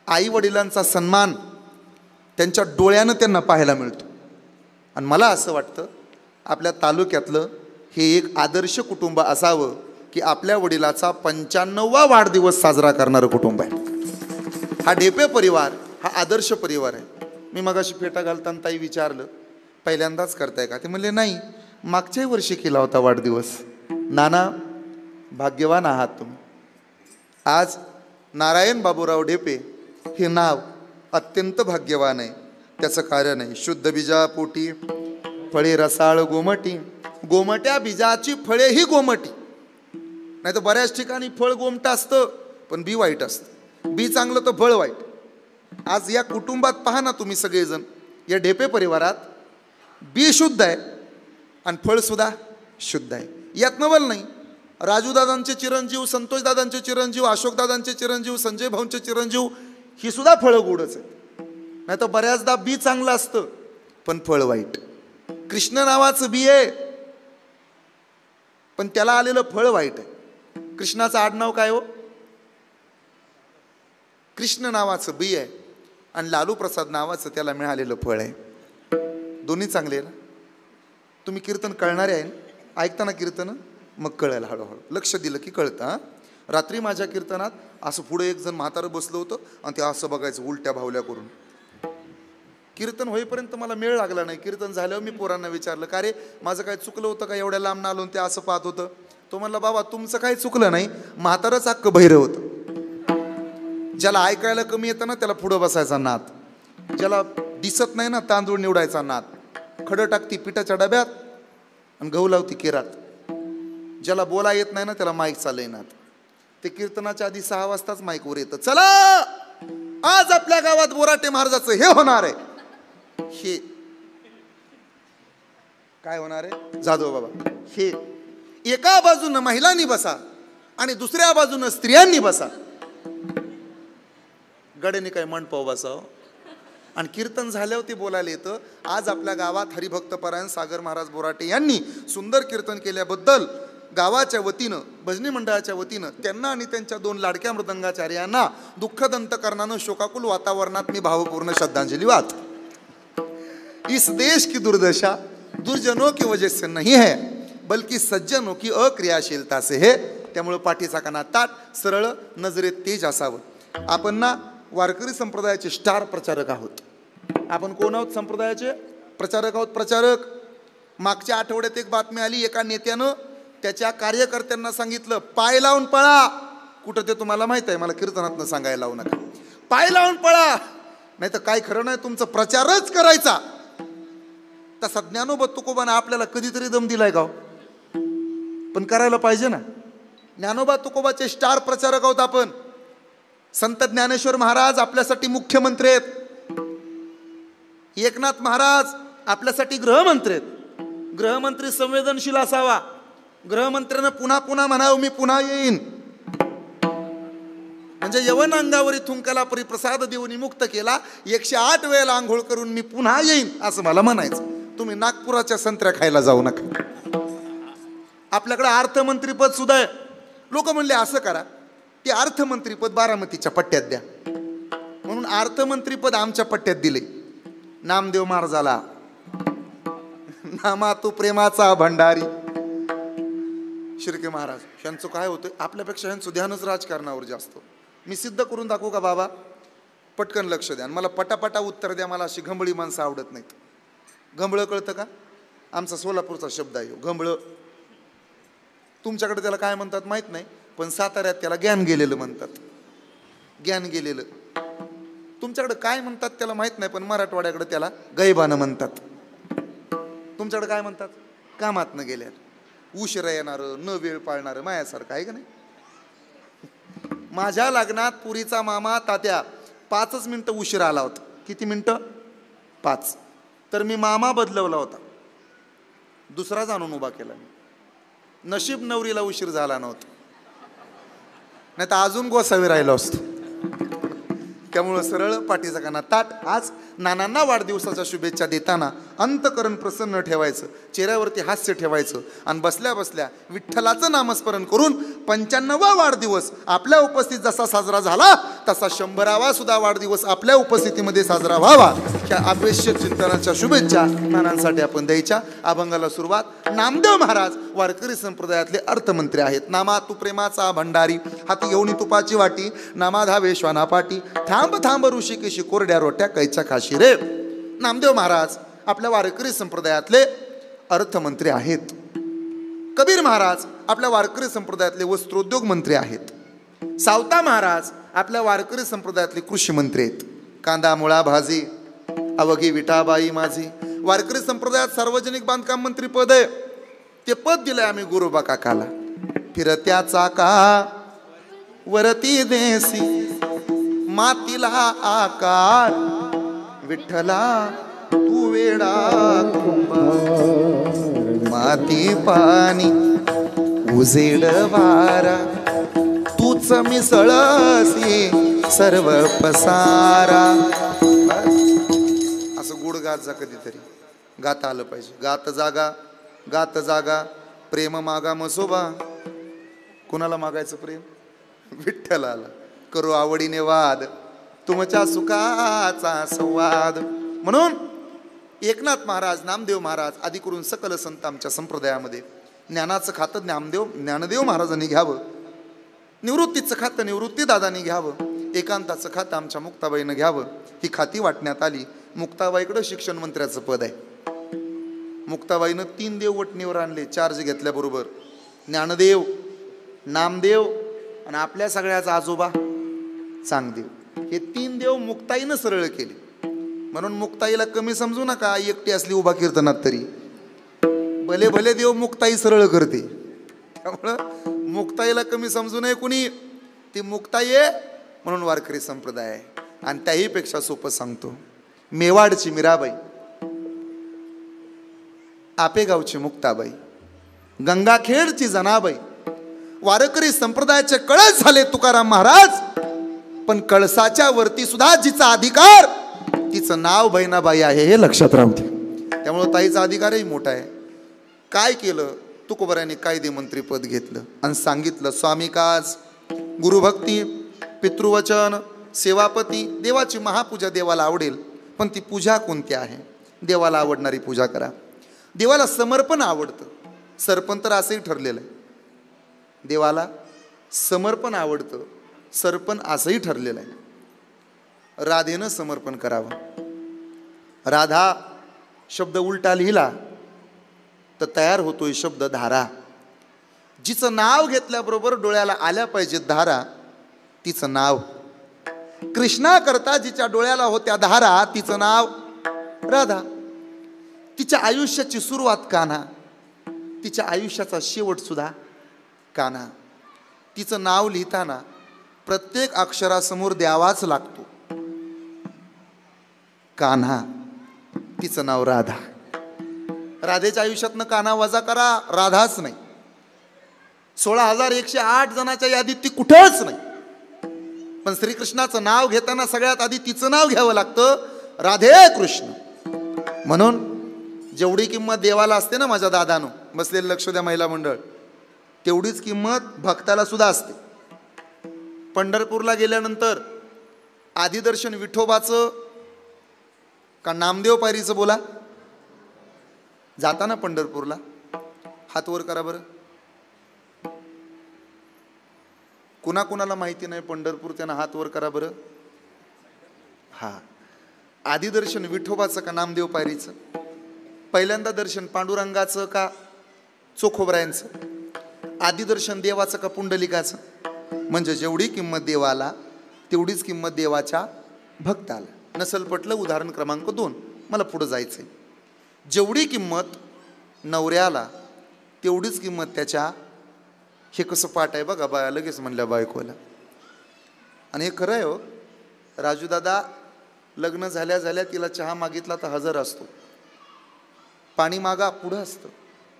आई वडिलांचा सन्मान, त्यांच्या डोळ्यानं त्यांना पाहायला मिळतो. आणि मला असं वाटतं आपल्या तालुक्यातलं हे एक आदर्श कुटुंब असावं की आपल्या वडिलाचा 95वा वाढदिवस साजरा करणारं कुटुंब आहे. हा ढेपे परिवार हा आदर्श परिवार आहे. मी मगाशी फेटा घालताना ताई विचारलं पहिल्यांदाच करताय का, ते म्हणले नाही, मागच्याही वर्षी केला होता वाढदिवस. नाना भाग्यवान आहात तुम्ही. आज नारायण बाबूराव ढेपे हे नाव अत्यंत भाग्यवान आहे. त्याचं कारण आहे शुद्ध बीजापोटी फळे रसाळ गोमटी, गोमट्या बीजाची फळे ही गोमटी. नाही तर बऱ्याच ठिकाणी फळ गोमट असतं पण बी वाईट असतं, बी चांगलं तर फळ वाईट. आज या कुटुंबात पहा ना तुम्ही सगळेजण, या ढेपे परिवारात बी शुद्ध आहे आणि फळ सुद्धा शुद्ध आहे. यात नवल नाही. राजूदादांचे चिरंजीव, संतोषदादांचे चिरंजीव, अशोकदादांचे चिरंजीव, संजय भाऊंचे चिरंजीव, ही सुद्धा फळं गोडच आहेत. नाही तर बऱ्याचदा बी चांगलं असतं पण फळ वाईट. कृष्ण नावाचं बी आहे पण त्याला आलेलं फळ वाईट आहे. कृष्णाचं आडनाव काय हो? कृष्ण नावाचं बी आहे आणि लालू प्रसाद नावाचं त्याला मिळालेलं फळ आहे. दोन्ही चांगले आहे ना. तुम्ही कीर्तन कळणारे आहे ना, ऐकताना कीर्तन मग कळेल हळूहळू, लक्ष दिलं की कळतं. हां, रात्री माझ्या कीर्तनात असं पुढे एक जण म्हातारं बसलं होतं आणि ते असं बघायचं उलट्या भावल्या करून. कीर्तन होईपर्यंत मला मेळ लागला नाही. कीर्तन झाल्यावर मी पोरांना विचारलं का रे माझं काय चुकलं होतं का, एवढ्या लांब आलो ते असं पाहत होतं. तो म्हणला बाबा तुमचं काही चुकलं नाही, म्हातारच अख्खं बहिरं होतं. ज्याला ऐकायला कमी येतं ना त्याला पुढं बसायचा नाद, ज्याला दिसत नाही ना तांदूळ निवडायचा नाद, खडं टाकती पिठाच्या डब्यात आणि गहू लावती केरात, ज्याला बोला येत नाही ना त्याला माईक चालय नाद. ते कीर्तनाच्या आधी 6 वाजताच माईकवर येतं, चला आज आपल्या गावात बोराटे महाराजाचं हे होणार आहे. हे काय होणार आहे जाधव बाबा? हे एका बाजूनं महिलांनी बसा आणि दुसऱ्या बाजूनं स्त्रियांनी बसा. गड्याने काय मंडपाव बसाव आणि कीर्तन झाल्यावर ते बोलायला येतं. आज आपल्या गावात हरिभक्तपरायण सागर महाराज बोराटे यांनी सुंदर कीर्तन केल्याबद्दल गावाच्या वतीनं, भजनी मंडळाच्या वतीनं त्यांना आणि त्यांच्या 2 लाडक्या मृदंगाचार्यांना दुःखद अंतकरणानं शोकाकुल वातावरणात मी भावपूर्ण श्रद्धांजलि वाहतो. इस देश की दुर्दशा दुर्जनों की वजह से नहीं है बल्कि सज्जनों की अक्रियाशीलता से है. त्यामुळे पाठीचा काना ताट, सरळ, नजरेत तेज असावं. आपण ना वारकरी संप्रदायाचे स्टार प्रचारक आहोत. आपण कोण आहोत? संप्रदायाचे प्रचारक आहोत. प्रचारक. मागच्या आठवड्यात एक बातमी आली, एका नेत्यानं त्याच्या कार्यकर्त्यांना सांगितलं पाय लावून पळा. कुठं ते तुम्हाला माहित आहे, मला कीर्तनातनं सांगायला लावू नका. पाय लावून पळा, नाही तर काय खरं नाही, तुमचा प्रचारच करायचा. तसा ज्ञानोबा तुकोबानं आपल्याला कधीतरी दम दिलाय का? पण करायला पाहिजे ना. ज्ञानोबा तुकोबाचे स्टार प्रचारक आहोत आपण. संत ज्ञानेश्वर महाराज आपल्यासाठी मुख्यमंत्री आहेत. एकनाथ महाराज आपल्यासाठी गृहमंत्री आहेत. गृहमंत्री संवेदनशील असावा. गृहमंत्र्यानं पुन्हा पुन्हा म्हणावं मी पुन्हा येईन. म्हणजे यवन अंगावरी थुंकाला परिप्रसाद देऊन मुक्त केला, 108 वेळेला आंघोळ करून मी पुन्हा येईन असं मला म्हणायचं. तुम्ही नागपुराच्या संत्र्या खायला जाऊ नका. आपल्याकडे अर्थमंत्रीपद सुद्धा आहे. लोक म्हणले असं करा, ते अर्थमंत्रीपद बारामतीच्या पट्ट्यात द्या. म्हणून अर्थमंत्रीपद आमच्या पट्ट्यात दिले. नामदेव महाराजाला नामा तू प्रेमाचा भंडारी. शिर्के महाराज यांचं काय होतं, आपल्यापेक्षा यांचं ध्यानच राजकारणावर जास्त. मी सिद्ध करून दाखवू का बाबा? पटकन लक्ष द्या, मला पटापटा उत्तर द्या. मला अशी घंबळी माणसं आवडत नाहीत. घंबळं कळतं का? आमचा सोलापूरचा शब्द आहे घंबळं. तुमच्याकडे त्याला काय म्हणतात माहीत नाही, पण साताऱ्यात त्याला ज्ञान गेलेलं म्हणतात. ज्ञान गेलेलं. तुमच्याकडे काय म्हणतात त्याला माहीत नाही, पण मराठवाड्याकडे त्याला गैबानं म्हणतात. तुमच्याकडे काय म्हणतात? कामात न गेल्या, उशिरा येणारं, न वेळ पाळणारं, मायासारखं आहे का नाही? माझ्या लग्नात पुरीचा मामा तात्या 5 मिनिटं उशिरा आला होता. किती मिनिटं? 5. तर मी मामा बदलवला होता, दुसरा जाणून उभा केला मी. नशीब नवरीला उशीर झाला नव्हता, नाही तर अजून गोसावी राहिलो असतो. त्यामुळं सरळ पाठीचा काना ताट. आज नानांना वाढदिवसाच्या शुभेच्छा देताना अंतकरण प्रसन्न ठेवायचं, चेहऱ्यावरती हास्य ठेवायचं आणि बसल्या बसल्या विठ्ठलाचं नामस्मरण करून 95वा वाढदिवस आपल्या उपस्थित जसा साजरा झाला तसा 100वा सुद्धा वाढदिवस आपल्या उपस्थितीमध्ये साजरा व्हावा या अपेक्षा चिंतनाच्या शुभेच्छा नानांसाठी आपण द्यायच्या. अभंगाला सुरुवात. नामदेव महाराज वारकरी संप्रदायातले अर्थमंत्री आहेत. नामा तू प्रेमाचा भंडारी, हाती घेऊन तुपाची वाटी, नामा धावे श्वाना पाटी, थांब थांब ऋषिकेशी कोरड्या रोट्या कैच्या खाशी रे. नामदेव महाराज आपल्या वारकरी संप्रदायातले अर्थमंत्री आहेत. कबीर महाराज आपल्या वारकरी संप्रदायातले वस्त्रोद्योग मंत्री आहेत. सावता महाराज आपल्या वारकरी संप्रदायातले कृषी मंत्री आहेत. कांदा मुळा भाजी अवघी विटाबाई माझी. वारकरी संप्रदायात सार्वजनिक बांधकाम मंत्री पद आहे. ते पद दिलंय आम्ही गुरुबा काकाला. फिरत्या चाका वरती देसी मातीला आकार, विठ्ठला तू वेडा कुंभा, माती पाणी उजेड वारा, तूच मिसळसी सर्व पसारा. असं गुड गात जा, कधीतरी गाता आलं पाहिजे. गात जागा प्रेम मागा मसोबा. कुणाला मागायचं प्रेम? विठ्ठलाला. करू आवडीने वाद तुमच्या सुखाचा संवाद. म्हणून एकनाथ महाराज, नामदेव महाराज आदी करून सकल संत आमच्या संप्रदायामध्ये ज्ञानाचं खातं ज्ञानदेव महाराजांनी घ्यावं, निवृत्तीचं खातं निवृत्ती दादांनी घ्यावं, एकांताचं खातं आमच्या मुक्ताबाईनं घ्यावं. ही खाती वाटण्यात आली. मुक्ताबाईकडं शिक्षण मंत्र्याचं पद आहे. मुक्ताबाईनं 3 देव वटणीवर आणले चार्ज घेतल्याबरोबर. ज्ञानदेव, नामदेव आणि आपल्या सगळ्याचा आजोबा चांगदेव. हे 3 देव मुक्ताईनं सरळ केले. म्हणून मुक्ताईला कमी समजू नका. एकटी असली उभा कीर्तनात तरी भले भले देव मुक्ताई सरळ करते. त्यामुळं मुक्ताईला कमी समजू नये कुणी. ती मुक्ताई आहे म्हणून वारकरी संप्रदाय आहे. आणि त्याही पेक्षा सोपं सांगतो. मेवाडची मीराबाई, आपेगावची मुक्ताबाई, गंगाखेडची जनाबाई, वारकरी संप्रदायाचे कळस झाले तुकाराम महाराज. पण कळसाच्या वरती सुद्धा जिचा अधिकार, तिचं नाव बहिणाबाई आहे हे लक्षात राहू दे. त्यामुळं ताईचा अधिकारही मोठा आहे. काय केलं? तुकोबरायांनी कायदे मंत्री पद घेतलं आणि सांगितलं स्वामी काज, गुरुभक्ती, पितृवचन, सेवापती. देवाची महापूजा देवाला आवडेल, पण ती पूजा कोणती आहे? देवाला आवडणारी पूजा करा. देवाला समर्पण आवडतं. सरपण तर असंही ठरलेलं आहे. देवाला समर्पण आवडतं, सरपण असंही ठरलेलं आहे. राधेनं समर्पण करावं. राधा शब्द उलटा लिहिला तर तयार होतोय शब्द धारा. जिचं नाव घेतल्याबरोबर डोळ्याला आल्या पाहिजेत धारा, तिचं नाव. कृष्णाकरता जिच्या डोळ्याला होत्या धारा, तिचं नाव राधा. तिच्या आयुष्याची सुरुवात कान्हा, तिच्या आयुष्याचा शेवट सुद्धा कान्हा. तिचं नाव लिहिताना प्रत्येक अक्षरासमोर द्यावाच लागतो कान्हा. तिचं नाव राधा. राधेच्या आयुष्यातनं कान्हा वजा करा, राधाच नाही. 16,108 जणांच्या यादीत ती कुठंच नाही. पण श्रीकृष्णाचं नाव घेताना सगळ्यात आधी तिचं नाव घ्यावं लागतं, राधे कृष्ण. म्हणून जेवढी किंमत देवाला असते ना, माझ्या दादानं बसलेलं लक्ष द्या महिला मंडळ, तेवढीच किंमत भक्ताला सुद्धा असते. पंढरपूरला गेल्यानंतर आदिदर्शन विठोबाचं का नामदेव पायरीचं बोला. जाताना पंढरपूरला हात वर करा बरं. कुणाकुणाला माहिती नाही पंढरपूर, त्यांना हात वर करा बरं. हा, आदिदर्शन विठोबाचं का नामदेव पायरीचं? पहिल्यांदा दर्शन पांडुरंगाचं का चोखोबरायांचं? आदिदर्शन देवाचं का पुंडलिकाचं? म्हणजे जेवढी किंमत देवाला तेवढीच किंमत देवाच्या भक्ताला. नसल पटलं उदाहरण क्रमांक 2. मला पुढं जायचंय. जेवढी किंमत नवऱ्याला तेवढीच किंमत त्याच्या. हे कसं पाठ आहे बघा. बाया लगेच म्हणल्या बायकोला. आणि हे खरं आहे हो. राजूदादा लग्न झाल्या झाल्या तिला चहा मागितला तर हजर असतो. पाणी मागा पुढं असतं.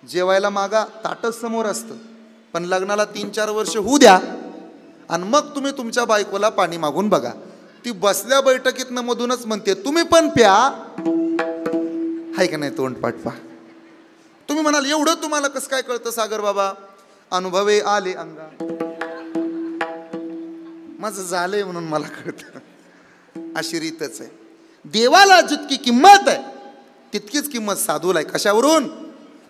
जेवायला मागा ताटच समोर असतं. पण लग्नाला 3-4 वर्ष होऊ द्या आणि मग तुम्ही तुमच्या बायकोला पाणी मागून बघा. ती बसल्या बैठकीतनं मधूनच म्हणते तुम्ही पण प्या. हाय का नाही तोंड पाठवा. तुम्ही म्हणाल एवढं तुम्हाला कसं काय कळतं सागर बाबा? अनुभवे आले अंगा. माझं झालंय म्हणून मला कळतं. अशी रीतच आहे. देवाला जितकी किंमत आहे तितकीच किंमत साधूला आहे. कशावरून?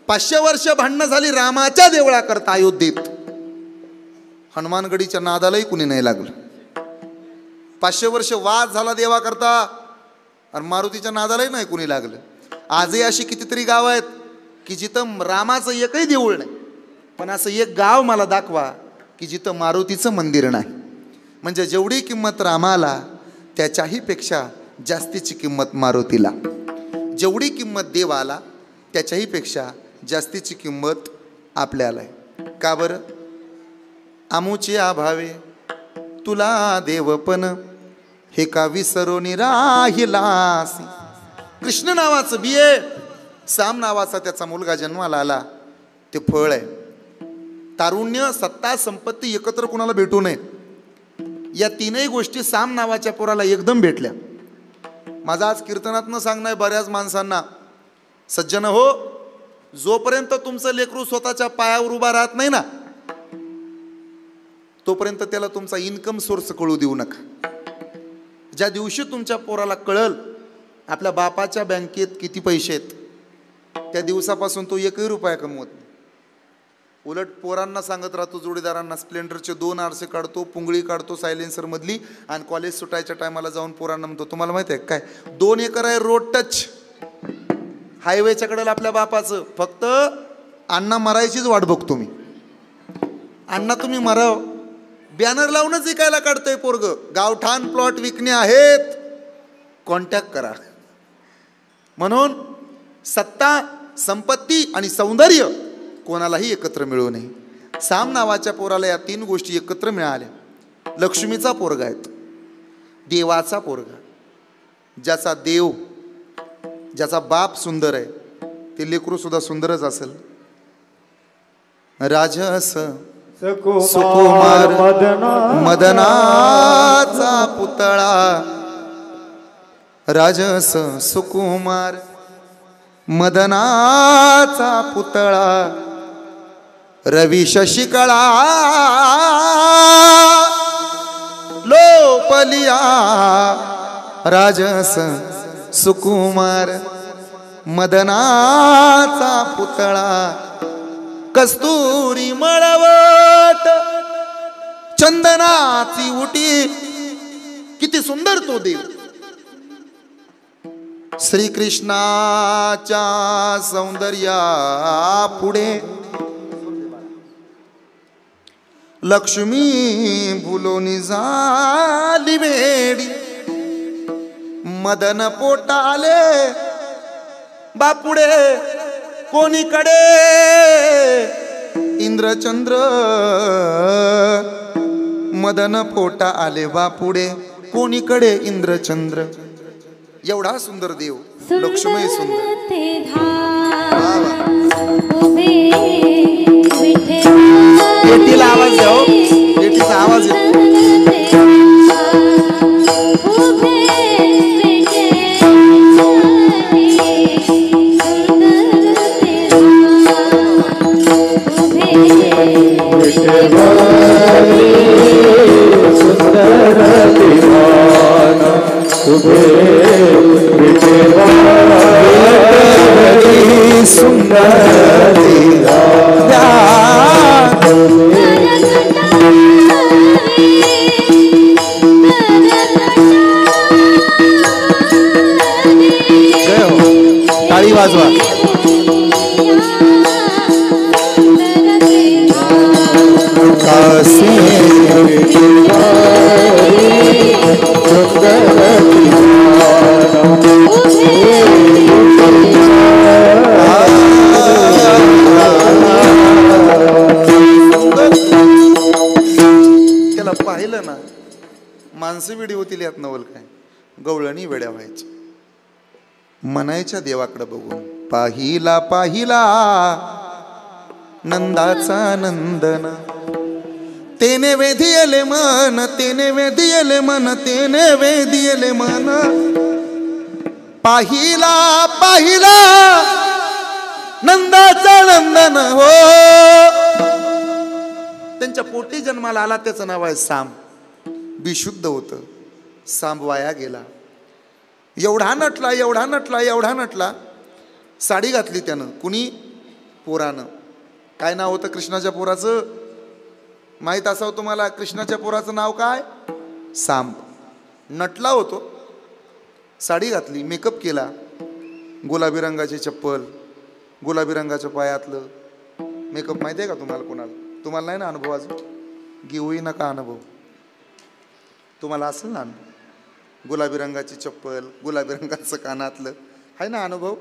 500 वर्ष भांडणं झाली रामाच्या देवळा करता अयोध्येत. हनुमानगडीच्या नादालाही कुणी नाही लागलं. 500 वर्ष वाद झाला देवा करता आणि मारुतीच्या नादालाही नाही कुणी लागलं. आजही अशी कितीतरी गाव आहेत की जिथं रामाचं एकही देऊळ नाही, पण असं एक गाव मला दाखवा की जिथं मारुतीचं मंदिर नाही. म्हणजे जेवढी किंमत रामाला त्याच्याही पेक्षा जास्तीची किंमत मारुतीला, जेवढी किंमत देवाला त्याच्याही पेक्षा जास्तीची किंमत आपल्याला आहे. का बरं? आमुची आभावे तुला देवपण हे का विसरून राहिलास. कृष्ण नावाचं बिये, साम नावाचा त्याचा मुलगा जन्माला आला, ते फळ आहे. तारुण्य, सत्ता, संपत्ती एकत्र कुणाला भेटू नये. या तीनही गोष्टी साम नावाच्या पोराला एकदम भेटल्या. माझा आज कीर्तनातनं सांगणं आहे बऱ्याच माणसांना, सज्जन हो, जोपर्यंत तुमचं लेकरू स्वतःच्या पायावर उभा राहत नाही ना, तोपर्यंत त्याला तुमचा इन्कम सोर्स कळू देऊ नका. ज्या दिवशी तुमच्या पोराला कळल आपल्या बापाच्या बँकेत किती पैसे आहेत, त्या दिवसापासून तो 1 रुपया कमवत नाही. उलट पोरांना सांगत राहतो, जोडीदारांना, स्प्लेंडरचे 2 आरसे काढतो, पुंगळी काढतो सायलेन्सर मधली, आणि कॉलेज सुटायच्या टायमाला जाऊन पोरांना म्हणतो, तुम्हाला माहिती आहे काय, 2 एकर आहे रोड टच, हायवेच्या कडेला आपल्या बापाचं, फक्त अण्णा मरायचीच वाट बघतो मी. अण्णा तुम्ही मराव, बॅनर लावूनच विकायला काढतंय पोरग. गावठाण प्लॉट विकणे आहेत, कॉन्टॅक्ट करा. म्हणून सत्ता, संपत्ती आणि सौंदर्य कोणालाही एकत्र मिळू नये. साम नावाच्या पोराला या 3 गोष्टी एकत्र मिळाल्या. लक्ष्मीचा पोरगा आहे, देवाचा पोरगा, ज्याचा देव, ज्याचा बाप सुंदर आहे, ते लेकरू सुद्धा सुंदरच असेल. राजस सुकुमार मदनाचा पुतळा, राजस सुकुमार मदनाचा पुतळा, रवी शशिकळा लोपलिया, राजस सुकुमार मदनाचा पुतळा, कस्तुरी मळवट चंदनाची उटी. किती सुंदर तो देव. श्रीकृष्णाच्या सौंदर्या पुढे लक्ष्मी भुलोनी झाली वेडी. मदन पोटाले बापुडे कोणीकडे इंद्रचंद्र. मदन पोटा आले बापुडे कोणीकडे इंद्रचंद्र. एवढा सुंदर देव, लक्ष्मी सुंदर. पेटीला आवाज द्या, पेटीचा आवाज येतो. टाळी वाजवा. त्याला पाहिलं ना, माणसं वेडी होतील यात नवल काय, गवळणी वेड्या व्हायची. म्हणायच्या देवाकडे बघून, पाहिला पाहिला नंदाचा नंदन, तेने वेधियले मन, तेने वेधियले मन, तेने वेधियले मन. पाहिला पाहिला नंदाचा नंदन हो. त्यांच्या पोटी जन्माला आला, त्याचं नाव आहे साम. बेशुद्ध होतं. सांब वाया गेला. एवढा नटला एवढा नटला एवढा नटला. साडी घातली त्यानं. कुणी? पोरानं. काय नाव होतं कृष्णाच्या पोराचं? माहीत असावं तुम्हाला. कृष्णाच्या पोराचं नाव काय? सांब. नटला होतो. साडी घातली, मेकअप केला, गुलाबी रंगाची चप्पल, गुलाबी रंगाच्या पायातलं मेकअप. माहिती आहे का तुम्हाला? कोणाला? तुम्हाला नाही ना अनुभव अजून? घेऊही नका अनुभव. तुम्हाला असेल ना अनुभव. गुलाबी रंगाची चप्पल, गुलाबी रंगाचं कानातलं. आहे ना अनुभव?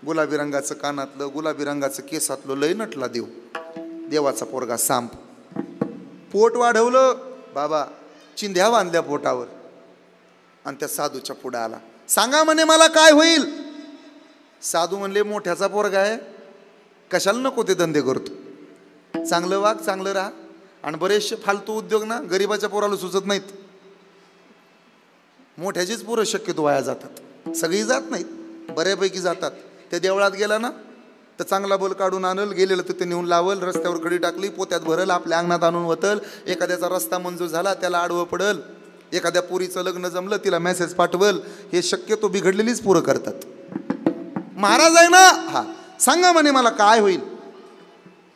गुलाबी रंगाचं कानातलं, गुलाबी रंगाचं केसातलं. लय नटला देव. देवाचा पोरगा सांब. पोट वाढवलं बाबा, चिंध्या बांधल्या पोटावर आणि त्या साधूच्या पुढे आला. सांगा म्हणे मला काय होईल? साधू म्हणले मोठ्याचा पोरगा आहे, कशाला नको ते धंदे करतो. चांगलं वाग, चांगलं राहा. आणि बरेचसे फालतू उद्योग ना गरिबाच्या पोराला सुचत नाहीत. मोठ्याचीच पोरं शक्यतो वाया जातात. सगळी जात नाहीत, बऱ्यापैकी जातात. त्या देवळात गेला ना तर चांगला बोल काढून आणल, गेलेलं तर ते नेऊन लावल, रस्त्यावर कडी टाकली, पोत्यात भरल, आपल्या अंगणात आणून वतल. एखाद्याचा रस्ता मंजूर झाला त्याला आडवं पडल. एखाद्या पोरीचं लग्न जमलं तिला मेसेज पाठवल. हे शक्यतो बिघडलेलीच पोरं करतात. महाराज आहे ना, हा सांगा म्हणे मला काय होईल?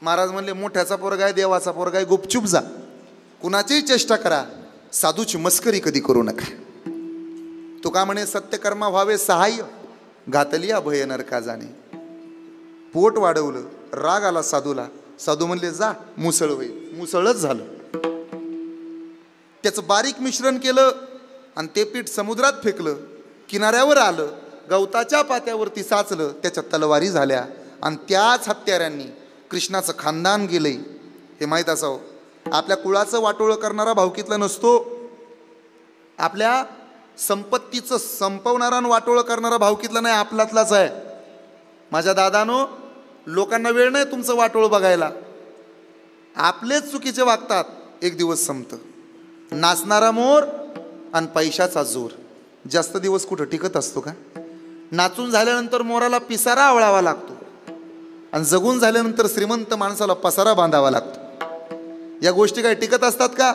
महाराज म्हणले मोठ्याचा पोरगा आहे, देवाचा पोरगा आहे, गुपचूप जा, कुणाचीही चेष्टा करा, साधूची मस्करी कधी करू नका. तुका म्हणे सत्यकर्मा व्हावे सहाय्य, घातली अभय नरका जाणे. पोट वाढवलं, राग आला साधूला. साधू म्हणले जा, मुसळ होईल. मुसळच झालं. त्याचं बारीक मिश्रण केलं आणि ते पीठ समुद्रात फेकलं. किनाऱ्यावर आलं, गवताच्या पात्यावरती साचलं. त्याच्या तलवारी झाल्या आणि त्याच हत्यारांनी कृष्णाचं खानदान गेलंय. हे माहीत असावं. आपल्या कुळाचं वाटोळं करणारा भावकीतला नसतो. आपल्या संपत्तीचं संपवणारा आणि वाटोळं करणारा भावकीतला नाही, आपलातलाच आहे. माझ्या दादानो, लोकांना वेळ नाही तुमचं वाटोळं बघायला. आपलेच चुकीचे वागतात. एक दिवस संपतं. नाचणारा मोर आणि पैशाचा जोर जास्त दिवस कुठं टिकत असतो का? नाचून झाल्यानंतर मोराला पिसारा आवळावा लागतो आणि जगून झाल्यानंतर श्रीमंत माणसाला पसारा बांधावा लागतो. या गोष्टी काय टिकत असतात का?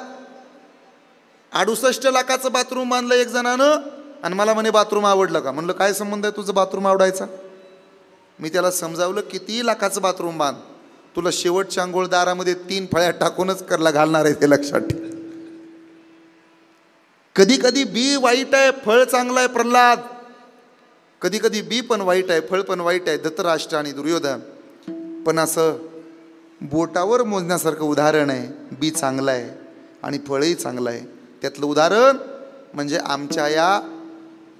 68 लाखाचं बाथरूम बांधलं एक जणानं आणि मला म्हणे बाथरूम आवडलं का? म्हणलं काय संबंध आहे तुझं बाथरूम आवडायचा? मी त्याला समजावलं किती लाखाचं बाथरूम बांध, तुला शेवटच्या आंघोळ दारामध्ये 3 फळ्या टाकूनच करला घालणार आहे, ते लक्षात ठेव. कधी कधी बी वाईट आहे, फळ चांगलं आहे. प्रल्हाद. कधी कधी बी पण वाईट आहे, फळ पण वाईट आहे. धृतराष्ट्र आणि दुर्योधन. पण असं बोटावर मोजण्यासारखं उदाहरण आहे. बी चांगलं आहे आणि फळही चांगलं आहे. त्यातलं उदाहरण म्हणजे आमच्या या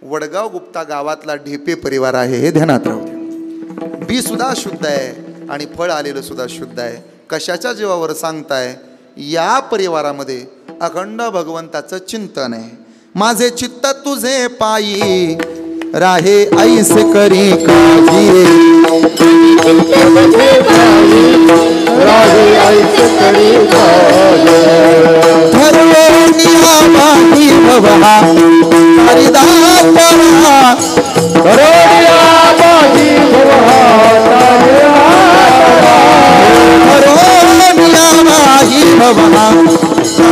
वडगाव गुप्ता गावातला ढेपे परिवार आहे. हे ध्यानात राहू दे. बी सुद्धा शुद्ध आहे आणि फळ आलेलं सुद्धा शुद्ध आहे. कशाच्या जीवावर सांगताय? या परिवारामध्ये अखंड भगवंताचं चिंतन आहे. माझे चित्त तुझे पायी राहे ऐसे करी काजी, धर्मनिया बाही भवहा हरिदासरा, धर्मनिया बाही भवहा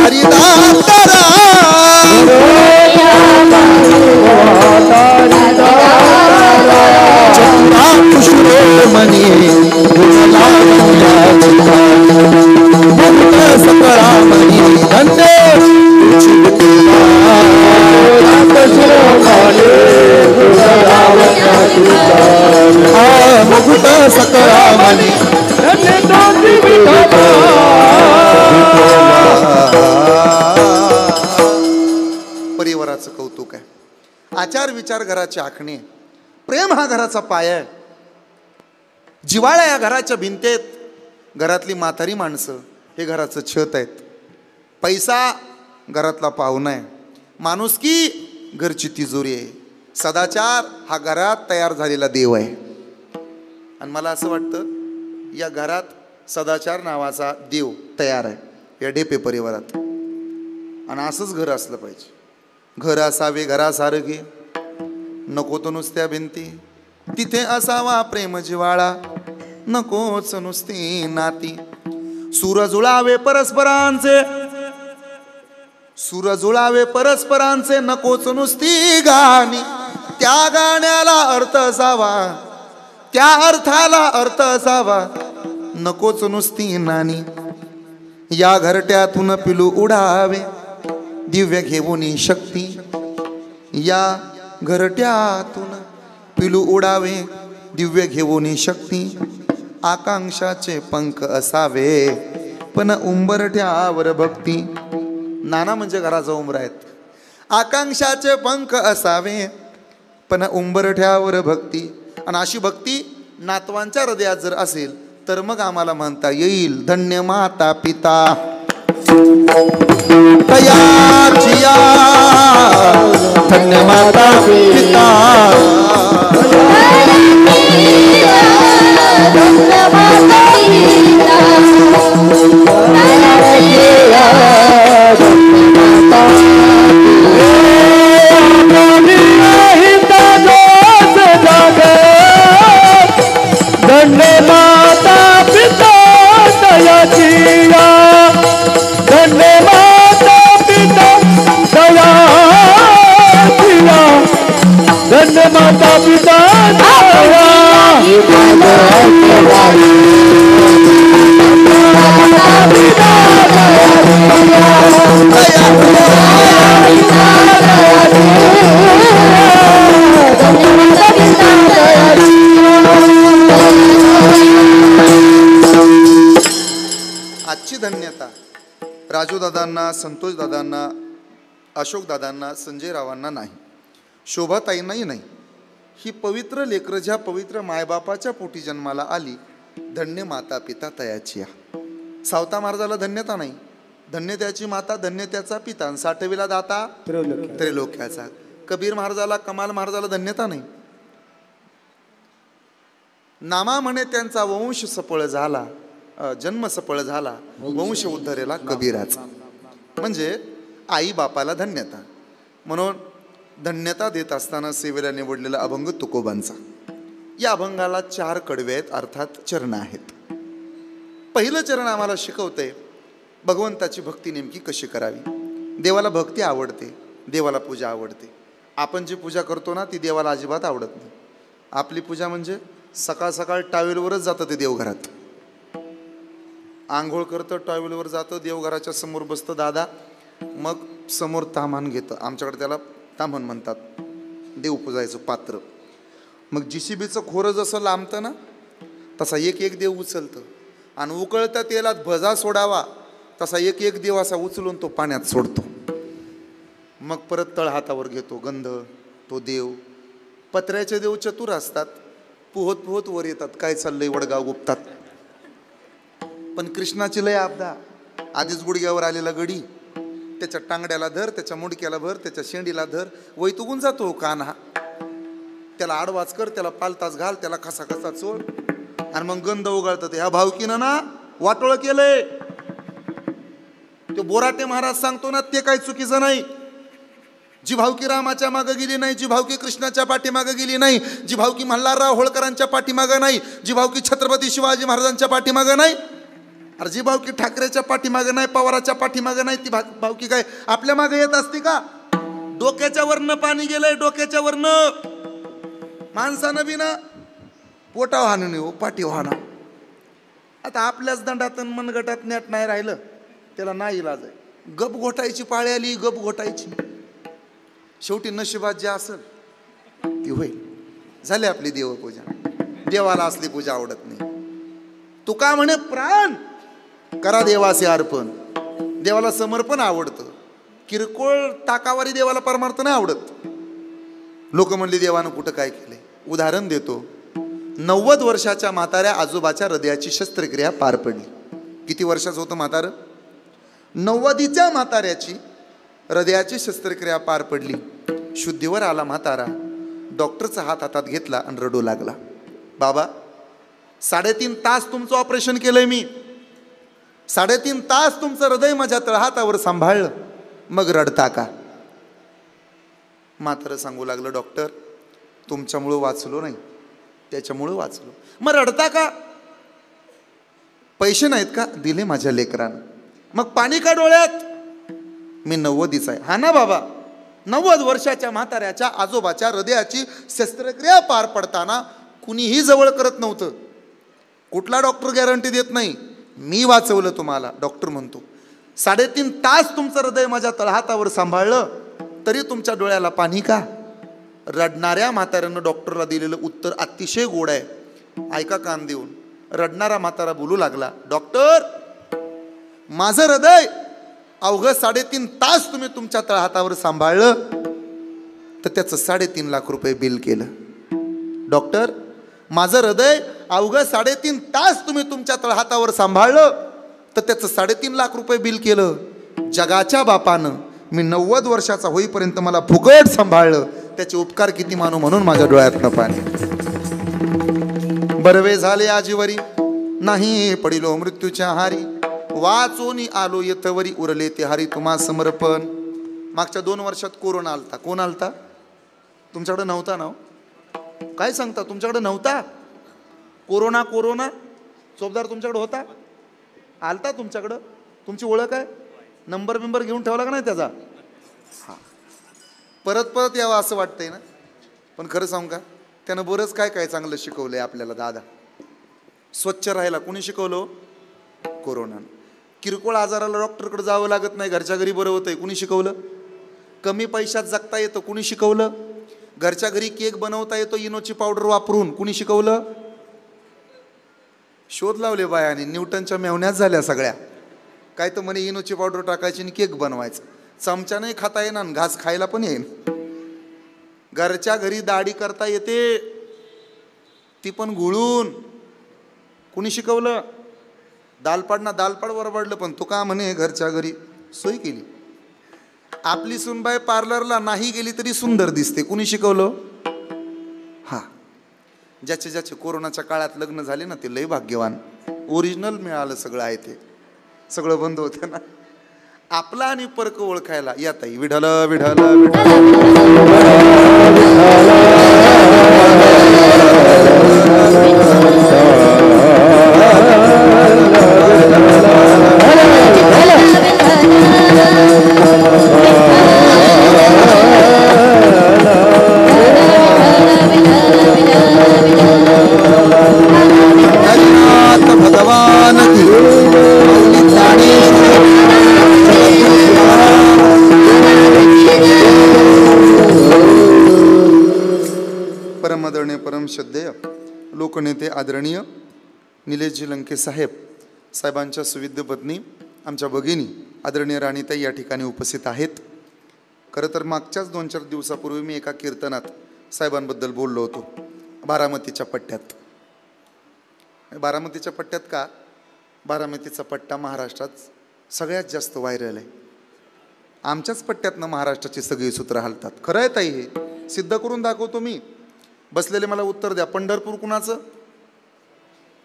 हरिदासरा, मनी सकरामणी धन्य मुकुट सकरामणी परिवाराचं कौतुक आहे. आचार विचार घराची आखणी, प्रेम हा घराचा पाया आहे. जिव्हाळा या घराच्या भिंतेत. घरातली म्हातारी माणसं हे घराचं छत आहेत. पैसा घरातला पाहुणा आहे. माणुसकी घरची तिजोरी आहे. सदाचार हा घरात तयार झालेला देव आहे. आणि मला असं वाटतं या घरात सदाचार नावाचा देव तयार आहे या ढेपे परिवारात. आणि असंच घर असलं पाहिजे. घर असावे घरासारखे, नको तो नुसत्या भिंती. तिथे असावा प्रेम जिव्हाळा, नकोच नुसती नाती. सूर जुळावे परस्परांचे, सूर जुळावे परस्परांचे नकोच नुसती गाणी, त्या गाण्याला अर्थ असावा, त्या अर्थाला अर्थ असावा, नकोच नुसती नाणी. या घरट्यातून पिलू उडावे दिव्य घेऊन शक्ती, या घरट्यातून पिलू उडावे दिव्य घेऊन शक्ती. आकांक्षाचे पंख असावे पण उंबरठ्यावर भक्ती. नाना म्हणजे घराचा उंबर आहेत. आकांक्षाचे पंख असावे पण उंबरठ्यावर भक्ती. आणि अशी भक्ती नातवांच्या हृदयात जर असेल तर मग आम्हाला म्हणता येईल धन्य माता पिता तयाचिया, धन्य माता पिता धन्य माता पिता दयाचिया, धन्य माता पिता दयाचिया, धन्य माता पिता दया. आजची धन्यता राजूदादांना, संतोषदादांना, अशोकदादांना, संजय रावांना नाही, शोभाताईंनाही नाही. ही पवित्र लेकरं ज्या पवित्र मायबापाच्या पोटी जन्माला आली, धन्य माता पिता तयाचिया. सावता महाराजाला धन्यता नाही, धन्य त्याची माता, धन्य त्याचा पिता, 60वीला दाता त्रैलोक्याचा. कबीर महाराजाला, कमाल महाराजाला धन्यता नाही. नामा म्हणे त्यांचा वंश सफळ झाला, जन्म सफळ झाला, वंश उद्धरेला कबीराचा. म्हणजे आई बापाला धन्यता. म्हणून धन्यता देत असताना सेवेला निवडलेला अभंग तुकोबांचा. या अभंगाला 4 कडवे आहेत, अर्थात चरण आहेत. पहिलं चरण आम्हाला शिकवतंय भगवंताची भक्ती नेमकी कशी करावी. देवाला भक्ती आवडते, देवाला पूजा आवडते. आपण जी पूजा करतो ना ती देवाला अजिबात आवडत नाही. आपली पूजा म्हणजे सकाळ सकाळ टॉवेलवरच जातं ते देवघरात. आंघोळ करतं, टॉवेलवर जातं, देवघराच्या समोर बसतं दादा, मग समोर तामान घेतं. आमच्याकडे त्याला तामण म्हणतात, देव पुजायचं पात्र. मग JCBचं खोरं जसं लांबतं ना तसा एक एक देव उचलतं आणि उकळत्या तेलात भजा सोडावा तसा एक एक देव असा उचलून तो पाण्यात सोडतो. मग परत तळ हातावर घेतो गंध. तो देव, पत्र्याचे देव चतुर असतात, पोहत पोहत वर येतात, काय चाललंय वडगाव गुप्तात. पण कृष्णाची लय आपदा. आधीच गुडघ्यावर आलेला गडी, त्याच्या टांगड्याला धर, त्याच्या मुडक्याला भर, त्याच्या शेंडीला धर, वैतुगून जातो कान्हा. त्याला आडवाच कर, त्याला पालताच घाल, त्याला खसा खसा चोळ आणि मग गंध उगाळतात. ह्या भावकीनं ना वाटोळ केलंय. तो बोराटे महाराज सांगतो ना ते काही चुकीचं नाही. जी भावकी रामाच्या मागे गेली नाही, जी भावकी कृष्णाच्या पाठीमागे गेली नाही, जी भावकी मल्हारराव होळकरांच्या पाठीमागे नाही, जी भावकी छत्रपती शिवाजी महाराजांच्या पाठीमागे नाही, अरे जी भावकी ठाकरेच्या पाठीमागे नाही, पवाराच्या पाठीमागे नाही, ती भावकी काय आपल्या मागे येत असते का? डोक्याच्या वरनं पाणी गेलंय, डोक्याच्या वरनं. माणसानं बी ना पोटा वाहन नाही हो, पाठी वाहना. आता आपल्याच दंडात मनगटात नेट नाही राहिलं, त्याला नाही इलाज आहे. गप घोटायची पाळी आली, गप घोटायची. शेवटी नशिबात जे असेल ती होईल. झाली आपली देवपूजा. देवाला असली पूजा आवडत नाही. तुका म्हणे प्राण करा देवाचे अर्पण. देवाला समर्पण आवडतं. किरकोळ ताकावारी देवाला परमार्थ नाही आवडत. लोक म्हणली देवानं कुठं काय केलंय. उदाहरण देतो. 90 वर्षाच्या म्हाताऱ्या आजोबाच्या हृदयाची शस्त्रक्रिया पार पडली. किती वर्षाचं होतं म्हातारं? 90च्या म्हाताऱ्याची हृदयाची शस्त्रक्रिया पार पडली. शुद्धीवर आला म्हातारा. डॉक्टरचा हात हातात घेतला आणि रडू लागला. बाबा 3.5 तास तुमचं ऑपरेशन केलंय मी. 3.5 तास तुमचं हृदय माझ्या तळहातावर सांभाळलं, मग रडता का? म्हातारं सांगू लागलं, डॉक्टर तुमच्यामुळं वाचलो नाही, त्याच्यामुळं वाचलो. मग रडता का? पैसे नाहीत का? दिले माझ्या लेकरानं. मग पाणी का डोळ्यात? मी 90च आहे. हा ना बाबा, 90 वर्षाच्या म्हाताऱ्याच्या आजोबाच्या हृदयाची शस्त्रक्रिया पार पडताना कुणीही जवळ करत नव्हतं. कुठला डॉक्टर गॅरंटी देत नाही, मी वाचवलं तुम्हाला. डॉक्टर म्हणतो 3.5 तास तुमचं हृदय माझ्या तळहातावर सांभाळलं तरी तुमच्या डोळ्याला पाणी का? रडणाऱ्या म्हाताऱ्यानं डॉक्टरला दिलेलं उत्तर अतिशय गोड आहे. ऐका कान देऊन. रडणारा म्हातारा बोलू लागला, डॉक्टर, माझं हृदय अवघं 3.5 तास तुम्ही तुमच्या तळहातावर सांभाळलं तर त्याचं 3.5 लाख रुपये बिल केलं. डॉक्टर, माझं हृदय अवघं 3.5 तास तुम्ही तुमच्या तळहातावर सांभाळलं तर त्याचं 3.5 लाख रुपये बिल केलं. जगाच्या बापानं मी 90 वर्षाचा होईपर्यंत मला फुकट सांभाळलं, त्याचे उपकार किती मानू म्हणून माझ्या डोळ्यातनं पाणी. बरवे झाले आजीवरी, नाही पडिलो मृत्यूच्या हारी, वाचोनी आलो येथवरी, उरले ते हारी तुम्हा समर्पण. मागच्या 2 वर्षात कोरोना आलता. कोण आलता? तुमच्याकडे नव्हता ना? काय सांगता, तुमच्याकडे नव्हता कोरोना? कोरोना चोपदार तुमच्याकडे होता? आलता तुमच्याकडं? तुमची ओळख आहे? नंबर बिंबर घेऊन ठेवला का नाही त्याचा? हा, परत परत यावं असं वाटतंय ना. पण खरं सांगू का, त्यानं बरंच काय काय चांगलं शिकवलंय आपल्याला. दादा, स्वच्छ राहायला कोणी शिकवलं? कोरोनानं. किरकोळ आजाराला डॉक्टरकडे जावं लागत नाही, घरच्या घरी बरं होतंय, कुणी शिकवलं? कमी पैशात जगता येतं, कुणी शिकवलं? घरच्या घरी केक बनवता येतो इनोची पावडर वापरून, कुणी शिकवलं? शोध लावले बायाने, न्यूटनच्या मेवण्याच झाल्या सगळ्या. काय तर म्हणे इनोची पावडर टाकायची आणि केक बनवायचं. चमच्याने खाता येणार, घास खायला पण येईल. घरच्या घरी दाढी करता येते, ती पण गुळून, कुणी शिकवलं? दालपाड वरबडलं, पण तो का म्हणे घरच्या घरी सोय केली. आपली सुनबाई पार्लरला नाही गेली तरी सुंदर दिसते, कुणी शिकवलं? हा, ज्याचे कोरोनाच्या काळात लग्न झाले ना ते लय भाग्यवान. ओरिजिनल मिळालं सगळं आहे, ते सगळं बंद होतं ना. आपला आणि परक ओळखायला या ताई. विठ्ठल विठ्ठल भगवान परमदरणे परम श्रद्धेय लोकनेते आदरणीय निलेशजी लंके साहेबांच्या सुविद्य पत्नी आमच्या भगिनी आदरणीय राणीताई या ठिकाणी उपस्थित आहेत. खरं तर मागच्याच 2-4 दिवसापूर्वी मी एका कीर्तनात साहेबांबद्दल बोललो होतो. बारामतीच्या पट्ट्यात. बारामतीच्या पट्ट्यात का? बारामतीचा पट्टा महाराष्ट्रात सगळ्यात जास्त व्हायरल आहे. आमच्याच पट्ट्यातनं महाराष्ट्राची सगळी सूत्र हलतात. खरं आहे ताई, हे सिद्ध करून दाखवतो मी. बसलेले मला उत्तर द्या. पंढरपूर कुणाचं?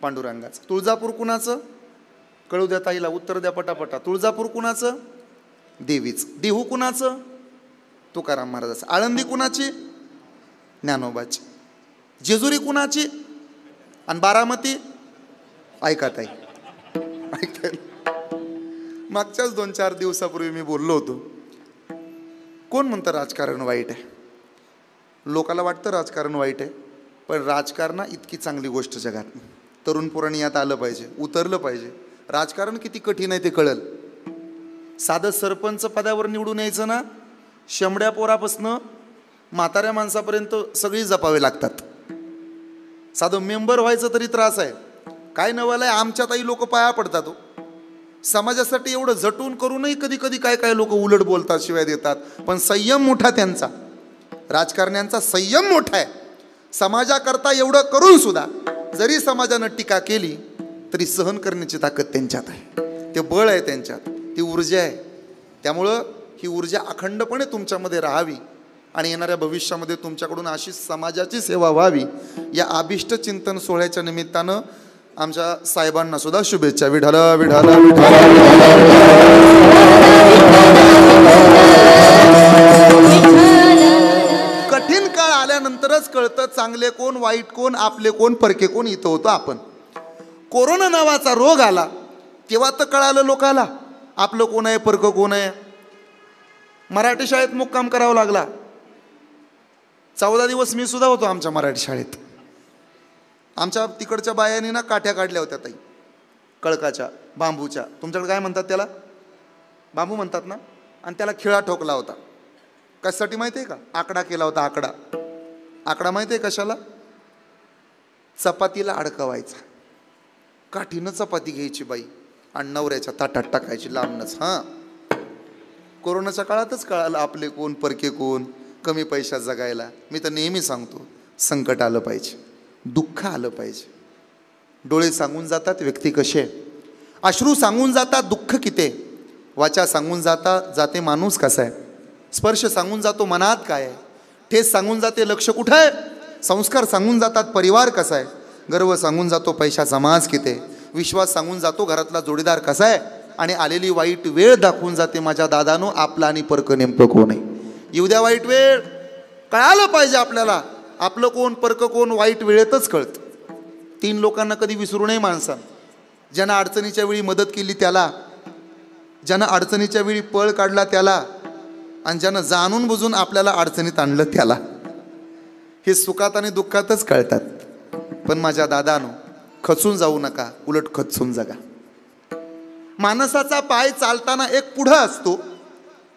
पांडुरंगाचं. तुळजापूर कुणाचं? कळू द्या ताईला, उत्तर द्या पटापटा. तुळजापूर कुणाचं? देवीचं. देहू कुणाचं? तुकाराम महाराजाचं. आळंदी कुणाची? ज्ञानोबाची. जेजुरी कुणाची? आणि बारामती? ऐका ताई, ऐकताय? मागच्याच 2-4 दिवसापूर्वी मी बोललो होतो. कोण म्हणतं राजकारण वाईट आहे? लोकाला वाटतं राजकारण वाईट आहे, पण राजकारणा इतकी चांगली गोष्ट जगात नाही. तरुण पोरांनी यात आलं पाहिजे, उतरलं पाहिजे. राजकारण किती कठीण आहे ते कळलं. साधं सरपंच पदावर निवडून यायचं ना, शेंबड्या पोरापासनं म्हाताऱ्या माणसापर्यंत सगळी जपावे लागतात. साधं मेंबर व्हायचं तरी त्रास आहे. काय नवल आहे, आमच्यातही लोक पाया पडतात. समाजासाठी एवढं झटून करूनही कधी कधी काय काय लोक उलट बोलतात, शिवाय देतात. पण संयम मोठा त्यांचा, राजकारण्यांचा संयम मोठा आहे. समाजाकरता एवढं करून सुद्धा जरी समाजानं टीका केली तरी सहन करण्याची ताकद त्यांच्यात आहे. ते बळ आहे त्यांच्यात, ती ऊर्जा आहे. त्यामुळं ही ऊर्जा अखंडपणे तुमच्यामध्ये राहावी आणि येणाऱ्या भविष्यामध्ये तुमच्याकडून अशी समाजाची सेवा व्हावी, या अभिष्ट चिंतन सोहळ्याच्या निमित्तानं आमच्या साहेबांना सुद्धा शुभेच्छा. विठ्ठल विठ्ठल कठीण काळ आल्यानंतरच कळतं चांगले कोण, वाईट कोण, आपले कोण, परके कोण. इथं होतो आपण. कोरोना नावाचा रोग आला तेव्हा तर कळालं लोकाला आपलं कोण आहे, परकं कोण आहे. मराठी शाळेत मुक्काम करावा लागला. 14 दिवस मी सुद्धा होतो आमच्या मराठी शाळेत. आमच्या तिकडच्या बायांनी ना काठ्या काढल्या होत्या ताई, कळकाच्या, बांबूच्या. तुमच्याकडे काय म्हणतात त्याला? बांबू म्हणतात ना. आणि त्याला खिळा ठोकला होता. कशासाठी माहिती आहे का? आकडा केला होता. आकडा माहिती आहे कशाला? चपातीला अडकवायचा. काठीनं चपाती घ्यायची बाई आणि नवऱ्याच्या ताटात टाकायची लांबनच. हां, कोरोनाच्या काळातच कळालं आपले कोण परके कोण. कमी पैशात जगायला. मी तर नेहमी सांगतो, संकट आलं पाहिजे, दुःख आलं पाहिजे. डोळे सांगून जातात व्यक्ती कसे, अश्रू सांगून जातात दुःख किती, वाचा सांगून जाते माणूस कसा आहे, स्पर्श सांगून जातो मनात काय आहे, ठेस सांगून जाते लक्ष कुठं आहे, संस्कार सांगून जातात परिवार कसा आहे, गर्व सांगून जातो पैशाचा माज किती, विश्वास सांगून जातो घरातला जोडीदार कसा आहे, आणि आलेली वाईट वेळ दाखवून जाते माझ्या दादानो आपला आणि परक नेमकं कोण आहे. येऊ द्या वाईट वेळ, कळालं पाहिजे आपल्याला आपलं कोण परक कोण वाईट वेळेतच कळतं. 3 लोकांना कधी विसरू नये माणसानं. ज्यानं अडचणीच्या वेळी मदत केली त्याला, ज्यानं अडचणीच्या वेळी पळ काढला त्याला, आणि ज्यानं जाणून बुजून आपल्याला अडचणीत आणलं त्याला. हे सुखात आणि दुःखातच कळतात. पण माझ्या दादानो, खचून जाऊ नका, उलट खचून जगा. माणसाचा पाय चालताना एक पुढं असतो,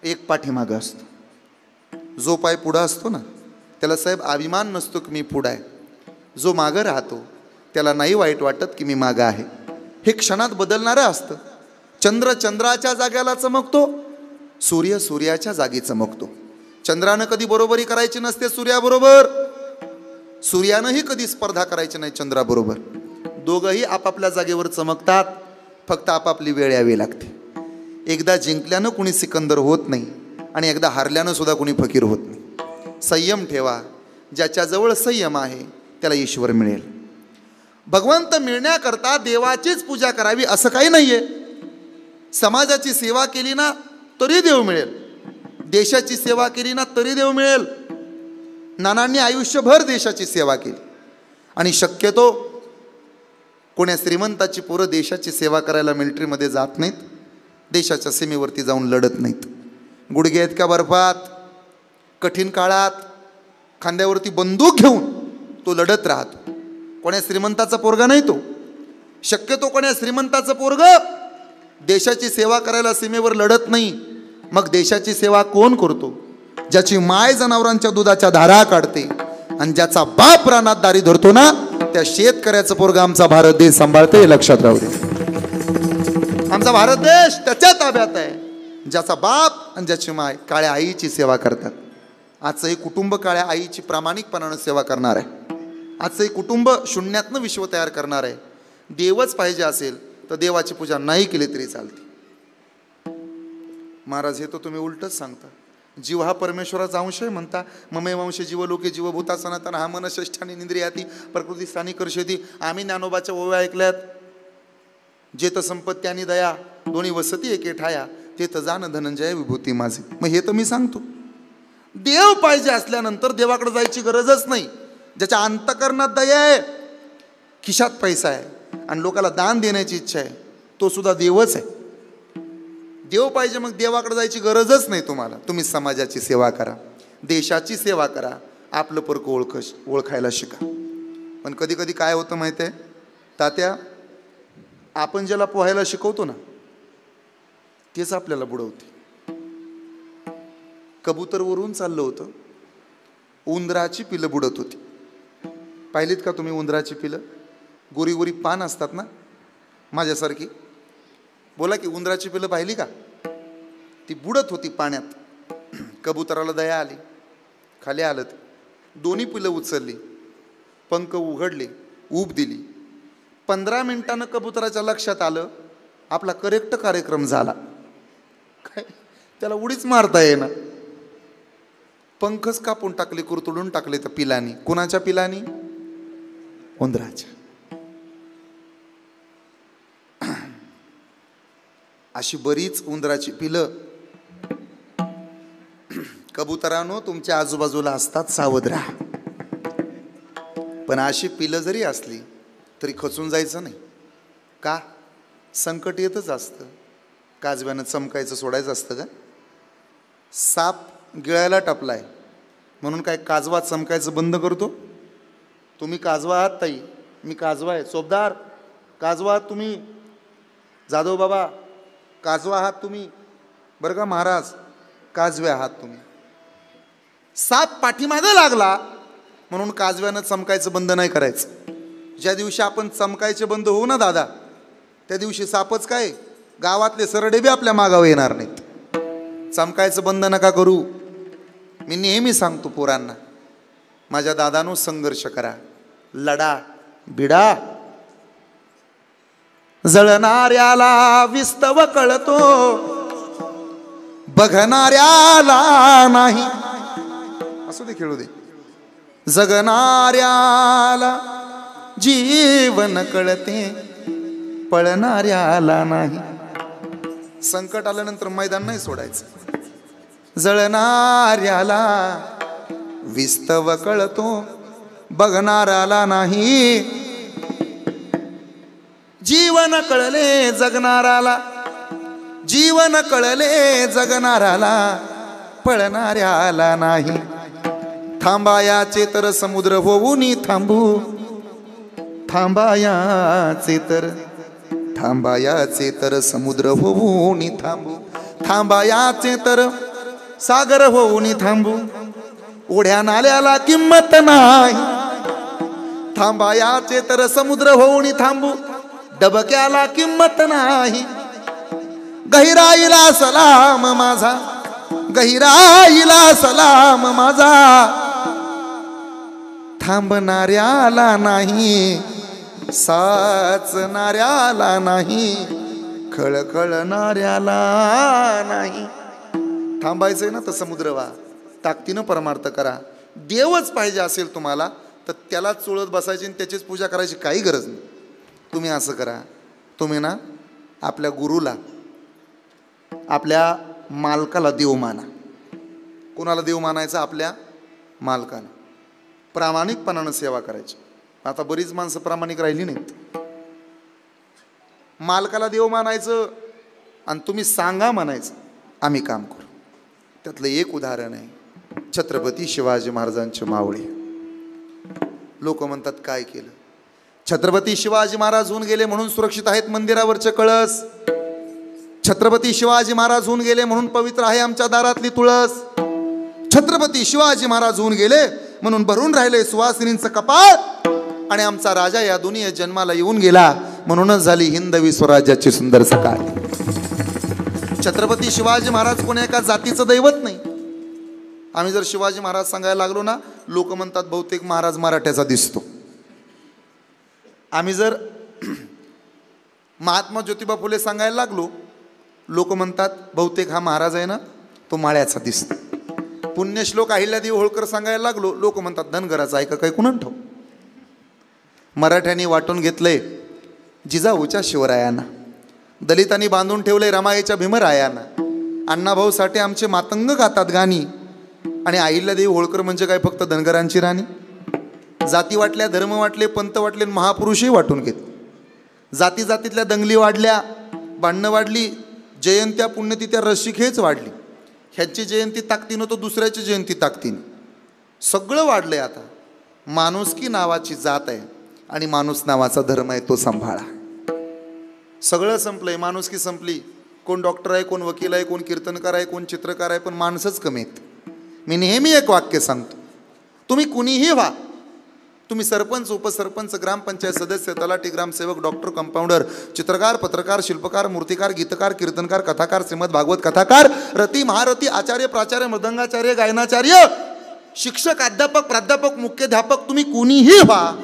एक पाठीमागं असतो. जो पाय पुढं असतो ना त्याला साहेब अभिमान नसतो की मी पुढं आहे. जो मागं राहतो त्याला नाही वाईट वाटत की मी मागं आहे. हे क्षणात बदलणारं असतं. चंद्र चंद्राच्या जाग्याला चमकतो, सूर्य सूर्याच्या जागी चमकतो. चंद्रानं कधी बरोबरी करायची नसते सूर्याबरोबर, सूर्यानंही कधी स्पर्धा करायची नाही चंद्राबरोबर. दोघंही आपापल्या जागेवर चमकतात, फक्त आपापली वेळ यावी लागते. एकदा जिंकल्यानं कुणी सिकंदर होत नाही आणि एकदा हारल्यानं सुद्धा कुणी फकीर होत नाही. संयम ठेवा. ज्याच्याजवळ संयम आहे त्याला ईश्वर मिळेल. भगवंत मिळण्याकरता देवाचीच पूजा करावी असं काही नाहीये. समाजाची सेवा केली ना तरी देव मिळेल, देशाची सेवा केली ना तरी देव मिळेल. नानांनी आयुष्यभर देशाची सेवा केली आणि शक्यतो कोण्या श्रीमंताची पोरं देशाची सेवा करायला मिलिटरीमध्ये जात नाहीत, देशाच्या सीमेवरती जाऊन लढत नाहीत. गुडघे इतक्या बर्फात कठीण काळात खांद्यावरती बंदूक घेऊन तो लढत राहतो. कोण्या श्रीमंताचा पोरगा नाही तो. शक्यतो कोण्या श्रीमंताचं पोरग देशाची सेवा करायला सीमेवर लढत नाही. मग देशाची सेवा कोण करतो? ज्याची माय जनावरांच्या दुधाच्या धारा काढते आणि ज्याचा बाप रानात दारी धरतो ना, त्या शेतकऱ्याचं पोरग आमचा भारत देश सांभाळते. हे लक्षात राहू दे. आमचा भारत देश त्याच्या ताब्यात आहे ज्याचा बाप आणि ज्याची माय काळ्या आईची सेवा करतात. आजचं हे कुटुंब काळ्या आईची प्रामाणिकपणानं सेवा करणार आहे. आजचं हे कुटुंब शून्यातनं विश्व तयार करणार आहे. देवच पाहिजे असेल तर देवाची पूजा नाही केली तरी चालते. महाराज हे तर तुम्ही उलटच सांगता. जीव हा परमेश्वराचा अंश आहे म्हणता. ममे वंश जीव लोके जीवभूता सनातन हा मन षष्ठानी इंद्रियाती प्रकृती स्थानी कर्षती. आम्ही ज्ञानोबाच्या ओव्या ऐकल्यात. जेत संपत्ती आणि दया दोन्ही वसती एके ठाया, ते तर जाण धनंजय विभूती माझी. मग हे तर मी सांगतो. देव पाहिजे असल्यानंतर देवाकडे जायची गरजच नाही. ज्याच्या अंतकरणात दया आहे, खिशात पैसा आहे आणि लोकाला दान देण्याची इच्छा आहे, तो सुद्धा देवच आहे. देव पाहिजे मग देवाकडे जायची गरजच नाही तुम्हाला. तुम्ही समाजाची सेवा करा, देशाची सेवा करा, आपलं परक ओळखायला शिका. पण कधी कधी काय होतं माहिती आहे तात्या, आपण ज्याला पोहायला शिकवतो ना तेच आपल्याला बुडवते. कबूतरवरून चाललं होतं, उंदराची पिलं बुडत होती. पाहिलीत का तुम्ही उंदराची पिलं? गोरी गोरी पान असतात ना माझ्यासारखी. बोला की उंदराची पिलं पाहिली का? ती बुडत होती पाण्यात. कबुतराला दया आली, खाली आलं. ते दोन्ही पिलं उचलली, पंख उघडले, ऊब दिली. 15 मिनिटानं कबुतराच्या लक्षात आलं आपला करेक्ट कार्यक्रम झाला. काय त्याला उडीच मारता येईना. पंखच कापून टाकले, कुरतडून टाकले त्या पिलानी. कोणाच्या पिलानी? उंदराच्या. अशी बरीच उंदराची पिलं कबुतरांनो तुमच्या आजूबाजूला असतात, सावध राहा. पण अशी पिलं जरी असली तरी खचून जायचं नाही. का? संकट येतच असतं. काजव्यानं चमकायचं सोडायचं असतं का? साप गिळायला टपलाय म्हणून काय काजवा चमकायचं बंद करतो? तुम्ही काजवा आहात ताई, मी काजवा आहे. चोपदार काजवा आहात तुम्ही, जाधव बाबा काजवा आहात तुम्ही, बरं का महाराज काजवे आहात तुम्ही. साप पाठीमागं लागला म्हणून काजव्यानं चमकायचं बंद नाही करायचं. ज्या दिवशी आपण चमकायचे बंद होऊ ना दादा, त्या दिवशी सापच काय गावातले सरडे बी आपल्या मागावर येणार नाहीत. चमकायचं बंद नका करू. मी नेहमी सांगतो पोरांना, माझ्या दादानो संघर्ष करा, लढा बिडा. जळणाऱ्याला विस्तव कळतो, बघणाऱ्याला नाही. असू दे खेळू दे. जगणाऱ्याला जीवन कळते, पळणाऱ्याला नाही. संकट आल्यानंतर मैदान नाही सोडायचं. जळणाऱ्याला विस्तव कळतो, बघणाऱ्याला नाही. जीवन कळले जगणाऱ्याला, जीवन कळले जगणाऱ्याला, पळणाऱ्याला नाही. थांबायाचे तर समुद्र होऊन थांबू, थांबायाचे तर समुद्र होऊन थांबू, थांबायाचे तर सागर होऊन थांबू. ओढ्या नाल्याला किंमत नाही, थांबायाचे तर समुद्र होऊन थांबू, डबक्याला किंमत नाही. गहिराईला सलाम माझा, गहिराईला सलाम माझा, थांबणाऱ्याला नाही, साचणाऱ्याला नाही, खळखळणाऱ्याला नाही. थांबायचंय ना तर समुद्र वा, ताकदीनं परमार्थ करा. देवच पाहिजे असेल तुम्हाला तर त्याला चोळत बसायची आणि त्याचीच पूजा करायची काही गरज नाही. तुम्ही असं करा, तुम्ही ना आपल्या गुरुला, आपल्या मालकाला देव माना. कोणाला देव मानायचं? आपल्या मालकाला. प्रामाणिकपणानं सेवा करायची. आता बरीच माणसं प्रामाणिक राहिली नाहीत. मालकाला देव मानायचं आणि तुम्ही सांगा म्हणायचं आम्ही काम करू. त्यातलं एक उदाहरण आहे छत्रपती शिवाजी महाराजांचे मावळे. लोक म्हणतात काय केलं? छत्रपती शिवाजी महाराज होऊन गेले म्हणून सुरक्षित आहेत मंदिरावरचे कळस. छत्रपती शिवाजी महाराज होऊन गेले म्हणून पवित्र आहे आमच्या दारातली तुळस. छत्रपती शिवाजी महाराज होऊन गेले म्हणून भरून राहिले सुवासिनींचं कपाट. आणि आमचा राजा या दुनियेत जन्माला येऊन गेला म्हणूनच झाली हिंदवी स्वराज्याची सुंदर सकाळ. छत्रपती शिवाजी महाराज कोणी एका जातीचं दैवत नाही. आम्ही जर शिवाजी महाराज सांगायला लागलो ना, लोक म्हणतात बहुतेक महाराज मराठ्याचा दिसतो. आम्ही जर महात्मा ज्योतिबा फुले सांगायला लागलो, लोक म्हणतात बहुतेक हा महाराज आहे ना तो माळ्याचा दिसतो. पुण्यश्लोक अहिल्यादेवी होळकर सांगायला लागलो, लोक म्हणतात धनगराचा आहे का काही कुणाला ठाऊक. मराठ्यांनी वाटून घेतलंय जिजाऊच्या शिवरायांना, दलितांनी बांधून ठेवलंय रमाईच्या भीमरायांना. अण्णाभाऊ साठे आमचे मातंग गातात गाणी आणि अहिल्यादेवी होळकर म्हणजे काय फक्त धनगरांची राणी. जाती वाटल्या, धर्म वाटले, पंत वाटले, महापुरुषही वाटून घेतले. जाती जातीतल्या दंगली वाढल्या, भांडणं वाढली, जयंत्या पुण्यतिथ्या रसिकेच वाढली. ह्याची जयंती ताकदीनं तो दुसऱ्याची जयंती ताकदीनं सगळं वाढलंय. आता माणुसकी नावाची जात आहे आणि माणूस नावाचा धर्म आहे, तो सांभाळा. सगळं संपलंय, माणुसकी संपली. कोण डॉक्टर आहे, कोण वकील आहे, कोण कीर्तनकार आहे, कोण चित्रकार आहे, पण माणसंच कमी आहेत. मी नेहमी एक वाक्य सांगतो, तुम्ही कुणीही व्हा, तुम्ही सरपंच, उपसरपंच, ग्रामपंचायत सदस्य, तलाठी, ग्रामसेवक, डॉक्टर, कंपाऊंडर, चित्रकार, पत्रकार, शिल्पकार, मूर्तिकार, गीतकार, कीर्तनकार, कथाकार, श्रीमद भागवत कथाकार, रती, महारथी, आचार्य, प्राचार्य, मृदंगाचार्य, गायनाचार्य, शिक्षक, अध्यापक, प्राध्यापक, मुख्याध्यापक, तुम्ही कुणीही व्हा,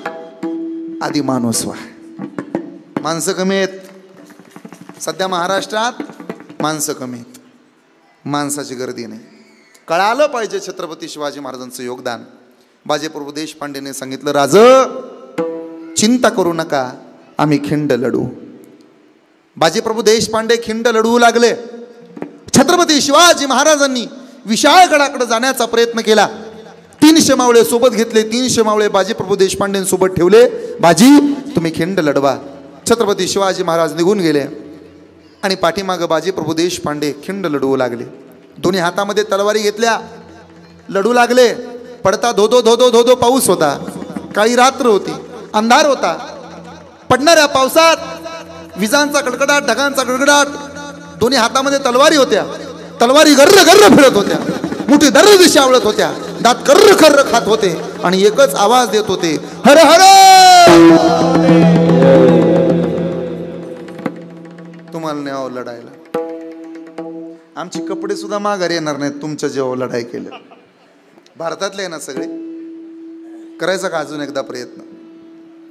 आधी माणूस व्हा. माणसं कमी आहेत सध्या महाराष्ट्रात, माणसं कमी आहेत, माणसाची गर्दी नाही. कळालं पाहिजे छत्रपती शिवाजी महाराजांचं योगदान. बाजीप्रभू देशपांडेने सांगितलं, राज चिंता करू नका, आम्ही खिंड लढू. बाजीप्रभू देशपांडे खिंड लढवू लागले. छत्रपती शिवाजी महाराजांनी विशाळगडाकडे जाण्याचा प्रयत्न केला. 300 मावळे सोबत घेतले. 300 मावळे बाजीप्रभू देशपांडेंसोबत ठेवले. बाजी तुम्ही खिंड लढवा. छत्रपती शिवाजी महाराज निघून गेले आणि पाठीमागं बाजीप्रभू देशपांडे खिंड लढवू लागले. दोन्ही हातामध्ये तलवारी घेतल्या, लढू लागले. पडता धोधो धोधो धोधो पाऊस होता, काळी रात्र होती, अंधार होता. पडणाऱ्या पावसात विजांचा कडकडाट, ढगांचा गडगडाट, दोन्ही हातामध्ये तलवारी होत्या. तलवारी गर्र गर्र फिरत होत्या, मुठी दर्र दिशा आवळत होत्या, दात कर्र कर्र खात होते आणि एकच आवाज देत होते, हर हर. तुम्हाला नाही आव लढायला, आमची कपडे सुद्धा माघारी येणार नाहीत तुमच्या जेव्हा लढाई केलं. भारतातले आहे ना सगळे, करायचा का अजून एकदा प्रयत्न,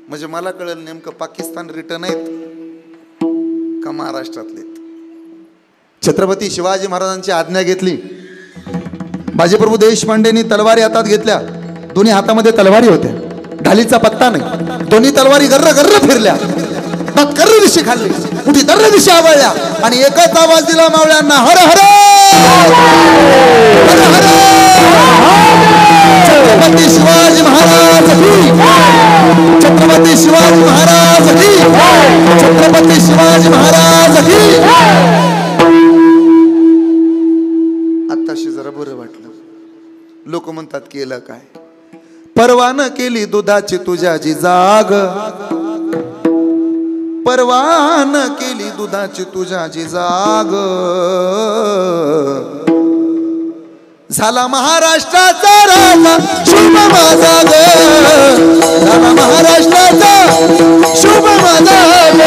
म्हणजे मला कळेल नेमकं पाकिस्तान रिटर्न आहेत का महाराष्ट्रातले. छत्रपती शिवाजी महाराजांची आज्ञा घेतली. बाजीप्रभू देशपांडेंनी तलवारी हातात घेतल्या, दोन्ही हातामध्ये तलवारी होत्या, ढालीचा पत्ता नाही. दोन्ही तलवारी गर्र गर्र फिरल्या, दात कर्र दिशी खाल्ली, कुठे दर्र दिशा आवळल्या आणि एकच आवाज दिला मावळ्यांना, हर हर हर हर. छत्रपती शिवाजी महाराज की, छत्रपती शिवाजी महाराज की, छत्रपती शिवाजी महाराज की. आत्ताशी जरा बरं वाटलं. लोक म्हणतात केलं काय, परवान केली दुधाची तुझ्याची जाग, परवान केली दुधाची तुझ्याची जाग. झाला महाराष्ट्राचा राजा शुभ माझा ग, झाला महाराष्ट्राचा शुभ माझा ग,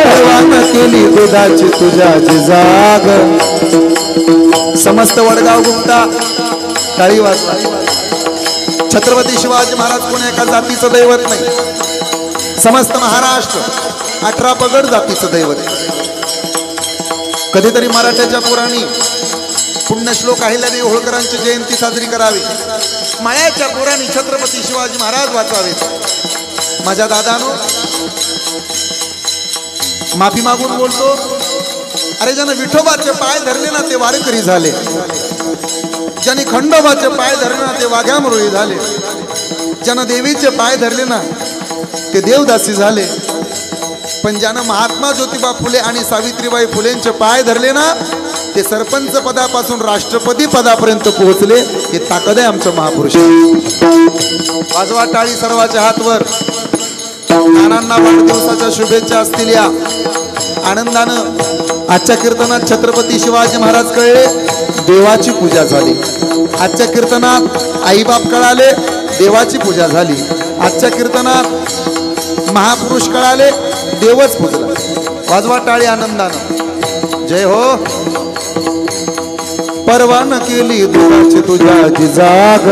परवान केली दुधाची तुझ्याची जाग. समस्त वडगाव गुप्ता टाळी वाजवा. छत्रपती शिवाजी महाराज कोणी एका जातीचं दैवत नाही, समस्त महाराष्ट्र 18 पगड जातीचं दैवत. कधीतरी मराठ्याच्या पुराणी पुण्यश्लोक अहिल्यादेवी होळकरांची जयंती साजरी करावी, मायाच्या पुराणी छत्रपती शिवाजी महाराज वाचावेत. माझ्या दादानो माफी मागून बोलतो, अरे ज्यानं विठोबाचे पाय धरले ना ते वारकरी झाले, ज्याने खंडोबाचे पाय धरले ना ते वाघ्यामरोळी झाले, ज्यानं देवीचे पाय धरले ना ते देवदासी झाले, पण ज्यानं महात्मा ज्योतिबा फुले आणि सावित्रीबाई फुलेंचे पाय धरले ना ते सरपंच पदापासून राष्ट्रपती पदापर्यंत पोहोचले. हे ताकद आहे आमच्या महापुरुष. वाजवा टाळी सर्वांच्या हातवर. नानांना वाढदिवसाच्या शुभेच्छा असतील या आनंदानं. आजच्या कीर्तनात छत्रपती शिवाजी महाराज कळले, देवाची पूजा झाली. आजच्या कीर्तनात आईबाप कळाले, देवाची पूजा झाली. आजच्या कीर्तनात महापुरुष कळाले, देवच पूजला. वाजवा टाळी आनंदानं. जय हो. परवान केली दुधाची तुझ्याची जाग,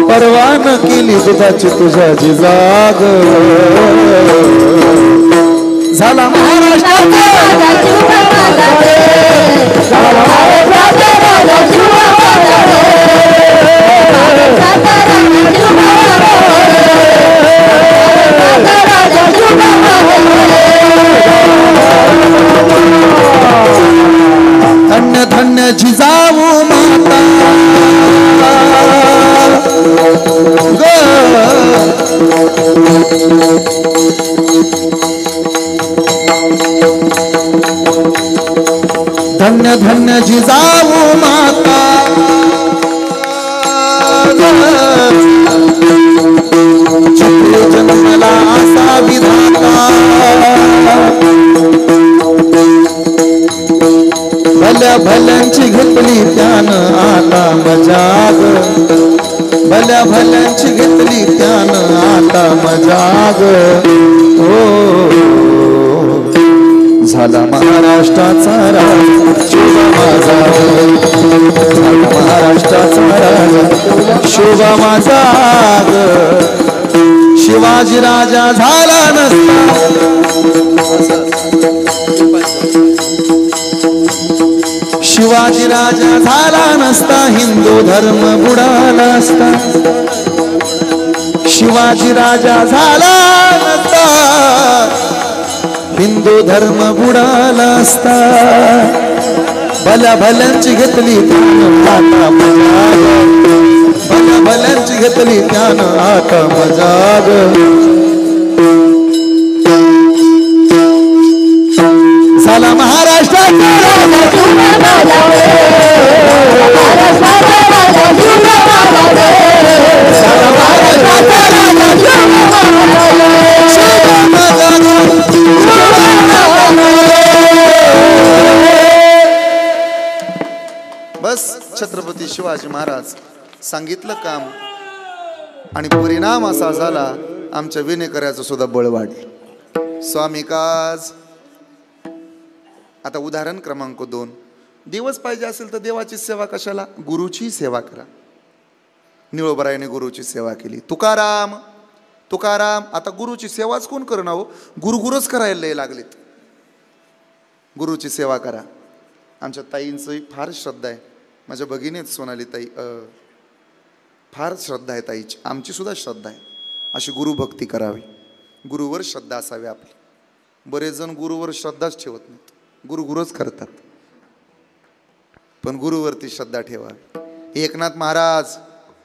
परवान केली दुधाची तुझ्याची जाग. झाला महाराष्ट्राचा धन्य धन्य जिजाऊ माता ग, धन्य धन्य जिजाऊ माता छत्री जन्मला असा विधाता. भल्या भल्यांची घेतली त्यानं आता मजाग, भल्या भल्यांची घेतली त्यानं आता मजाग. हो झाला महाराष्ट्राचा राजा शुभ माझा, झाला महाराष्ट्राचा राजा शुभ माझा. शिवाजी राजा झाला नसता, शिवाजी राजा झाला नसता, हिंदू धर्म बुडाला असता. शिवाजी राजा झाला नसता, हिंदू धर्म बुडाला असता. भल्या भल्यांची घेतली आता मजाग, भल्या भल्यांची घेतली त्यानं आता मजाग झाला महाराष्ट्राचा बस छत्रपती शिवाजी महाराज सांगितलं काम आणि परिणाम असा झाला आमच्या विनेकऱ्याचं सुद्धा बळ वाढलं स्वामी काज. आता उदाहरण क्रमांक 2 देवच पाहिजे असेल तर देवाची सेवा कशाला गुरुची सेवा करा. निळोबरायाने गुरुची सेवा केली. तुकाराम आता गुरुची सेवाच कोण करणार हो गुरुच करायला लागलेत. गुरुची सेवा करा. आमच्या ताईंचं फार श्रद्धा आहे. माझ्या भगिनीत सोनाली ताई फार श्रद्धा आहे ताईची. आमची सुद्धा श्रद्धा आहे अशी गुरुभक्ती करावी. गुरुवर श्रद्धा असावी आपली. बरेच जण गुरुवर श्रद्धाच ठेवत नाहीत. गुरुच करतात. पण गुरुवरती श्रद्धा ठेवावी. एकनाथ महाराज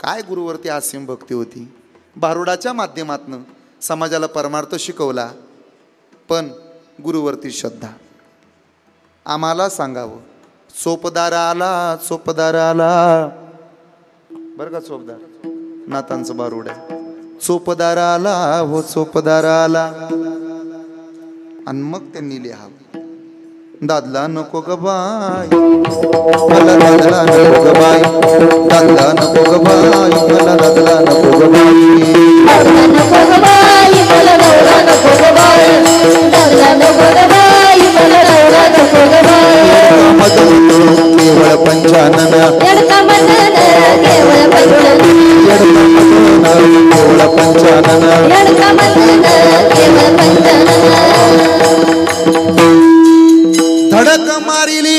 काय गुरुवरती असीम भक्ती होती. भारुडाच्या माध्यमातनं समाजाला परमार्थ शिकवला. पण गुरुवरती श्रद्धा. आम्हाला सांगावं चोपदार आला बरं का चोपदार नातांचं भारुड आहे. चोपदार आला आणि मग त्यांनी लिहावं दादला नको ग बाई मला दादला नको ग बाई दादला नको ग बाई मला दादला नको ग बाई दादला नको ग बाई मला दादला नको ग बाई दादला नको ग बाई मला दादला नको ग बाई मदन केवळ पंचानन यडका मदन केवळ पंचानन यडका मदन केवळ पंचानन धडक मारिली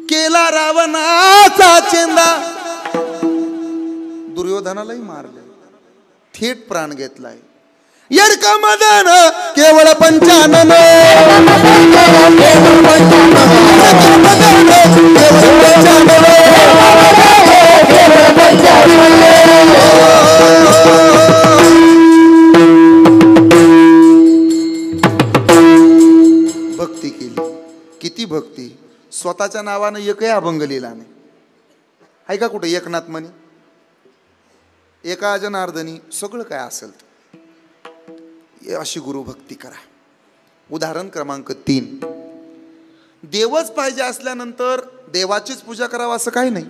केला रावणाचा चेंदा. दुर्योधनालाही मारले. थेट प्राण घेतलाय. यडका मदन केवळ पंचानन भक्ती केली. किती भक्ती. स्वतःच्या नावानं एकही अभंग लिहिला नाही. आहे का कुठे एकनाथ म्हणे एका जनार्दनी सगळं काय असेल अशी गुरुभक्ती करा. उदाहरण क्रमांक 3 देवच पाहिजे असल्यानंतर देवाचीच पूजा करावं असं काही नाही.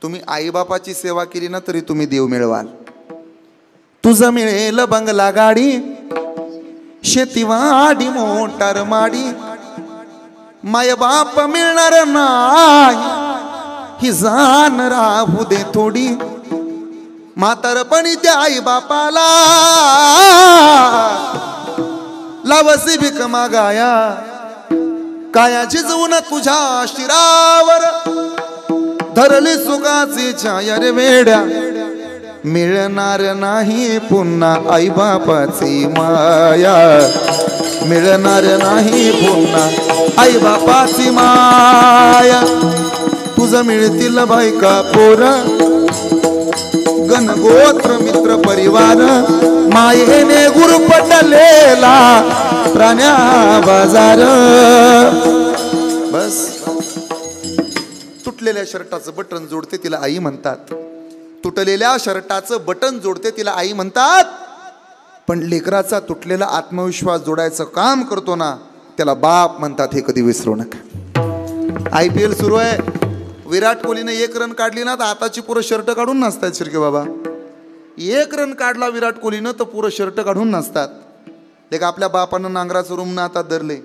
तुम्ही आईबापाची सेवा केली ना तरी तुम्ही देव मिळवाल. तुझं मिळेल बंगला गाडी शेतीवाडी मोटार माडी माय बाप मिळणार नाही ही जाण राहू दे थोडी. म्हातारपणी त्या आई बापाला लावसी भीक मागाया काया झिजवून तुझ्या शिरावर धरली सुखाची छाया रे वेड्या मिळणार नाही पुन्हा आई बापाची माया मिळणार नाही पुन्हा आई बापाची माया. तुझं मिळतील बायका पोर गणगोत्र मित्र परिवार मायेने गुरुपटलेला प्राण्या बाजार. बस तुटलेल्या शर्टाचं बटन जोडते तिला आई म्हणतात. तुटलेल्या शर्टाचं बटन जोडते तिला आई म्हणतात. पण लेकराचा तुटलेला आत्मविश्वास जोडायचं काम करतो ना त्याला बाप म्हणतात. हे कधी विसरू नका. IPL सुरू आहे. विराट कोहलीने 1 रन काढली ना तर आताची पुरं शर्ट काढून नाचतात. शिर्के बाबा 1 रन काढला विराट कोहलीनं तर पुरं शर्ट काढून नाचतात. लेख आपल्या बापानं नांगराचं रुमनं आता धरले.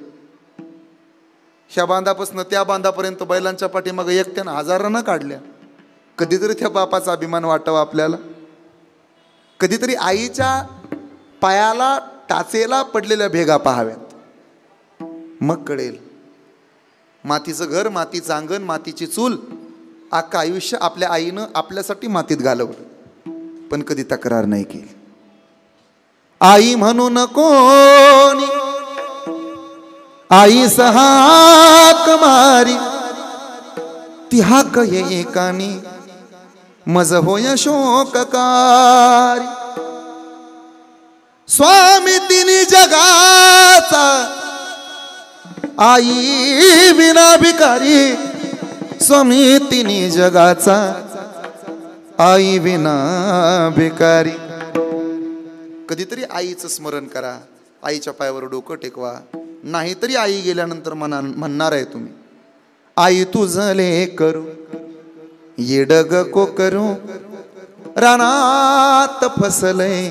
ह्या बांधापासून त्या बांधापर्यंत बैलांच्या पाठीमागं एकट्यानं 1000 रन काढल्या. कधीतरी त्या बापाचा अभिमान वाटावा आपल्याला. कधीतरी आईच्या पायाला टाचेला पडलेल्या भेगा पाहाव्यात. मग कळेल. मातीचं घर मातीचं अंगण मातीची चूल अख्खं आयुष्य आपल्या आईनं आपल्यासाठी मातीत घालवलं पण कधी तक्रार नाही केली. आई म्हणून कोणी आई सहाक मारी ती हाक एकानी मज होय शोककारी. स्वामी तिनी जगाचा आई विना भिकारी. स्वामी तिनी जगाचा आई विना भिकारी. कधीतरी आईचं स्मरण करा, आईच्या पायावर डोकं टेकवा. नाहीतरी आई गेल्यानंतर म्हणणार आहे तुम्ही, आई तुझं लेकरू येडग को करू रानात फसलय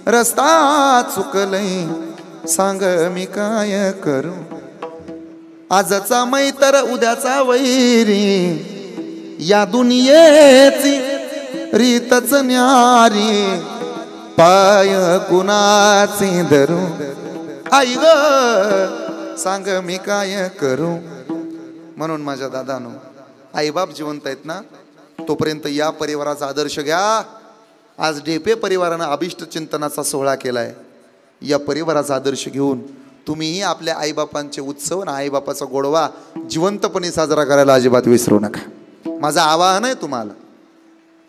रस्ता चुकलय सांग मी काय करू. आजचा मैत्र उद्याचा वैरी या दुनियेची रीतच न्यारी. पाय कुणाची धरू आई ग सांग मी काय करू. म्हणून माझ्या दादानो, आईबाप जिवंत आहेत ना तोपर्यंत या परिवाराचा आदर्श घ्या. आज ढेपे परिवारानं अभिष्ट चिंतनाचा सोहळा केलाय. या परिवाराचा आदर्श घेऊन तुम्हीही आपल्या आईबापांचे उत्सव आणि आईबापाचा गोडवा जिवंतपणे साजरा करायला अजिबात विसरू नका. माझं आवाहन आहे तुम्हाला.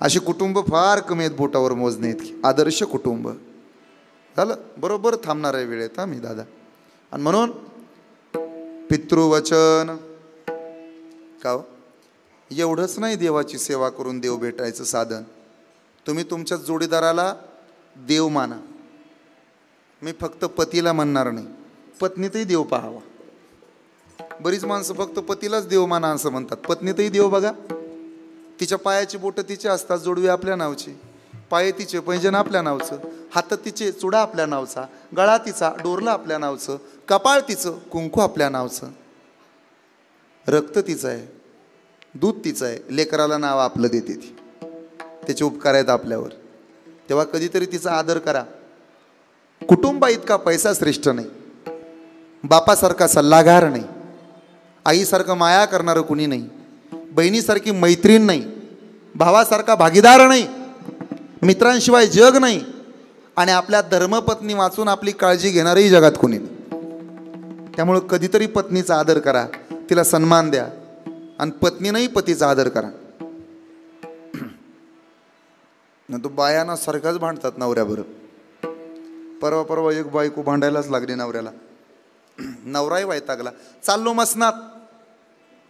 अशी कुटुंब फार कमी आहेत, बोटावर मोजणे इतकी. आदर्श कुटुंब झालं. बरोबर थांबणार आहे वेळेत हा मी दादा. आणि म्हणून पितृवचन का एवढंच नाही देवाची सेवा करून देव भेटायचं साधन. तुम्ही तुमच्या जोडीदाराला देव माना. मी फक्त पतीला म्हणणार नाही, पत्नीतही देव पाहावा. बरीच माणसं फक्त पतीलाच देव माना असं म्हणतात. पत्नीतही देव बघा. तिच्या पायाची बोटं तिचे असतात, जोडवी आपल्या नावची, पाय तिचे पैंजण आपल्या नावचं, हात तिचे चुडा आपल्या नावचा, गळा तिचा डोरला आपल्या नावचं, कपाळ तिचं कुंकू आपल्या नावचं, रक्त तिचं आहे, दूध तिचं आहे, लेकराला नाव आपलं देते ती. त्याचे उपकार आहेत आपल्यावर. तेव्हा कधीतरी तिचा आदर करा. कुटुंबा इतका पैसा श्रेष्ठ नाही, बापासारखा सल्लागार नाही, आईसारखं माया करणारं कुणी नाही, बहिणीसारखी मैत्रीण नाही, भावासारखा भागीदार नाही, मित्रांशिवाय जग नाही, आणि आपल्या धर्मपत्नी वाचून आपली काळजी घेणारही जगात कुणी नाही. त्यामुळं कधीतरी पत्नीचा आदर करा, तिला सन्मान द्या, आणि पत्नीनंही पतीचा आदर करा. न तो बायाना सारखाच भांडतात नवऱ्याबरोबर. परवा एक बायको भांडायलाच लागली नवऱ्याला. नवराही वैतागला. चाललो मसनात.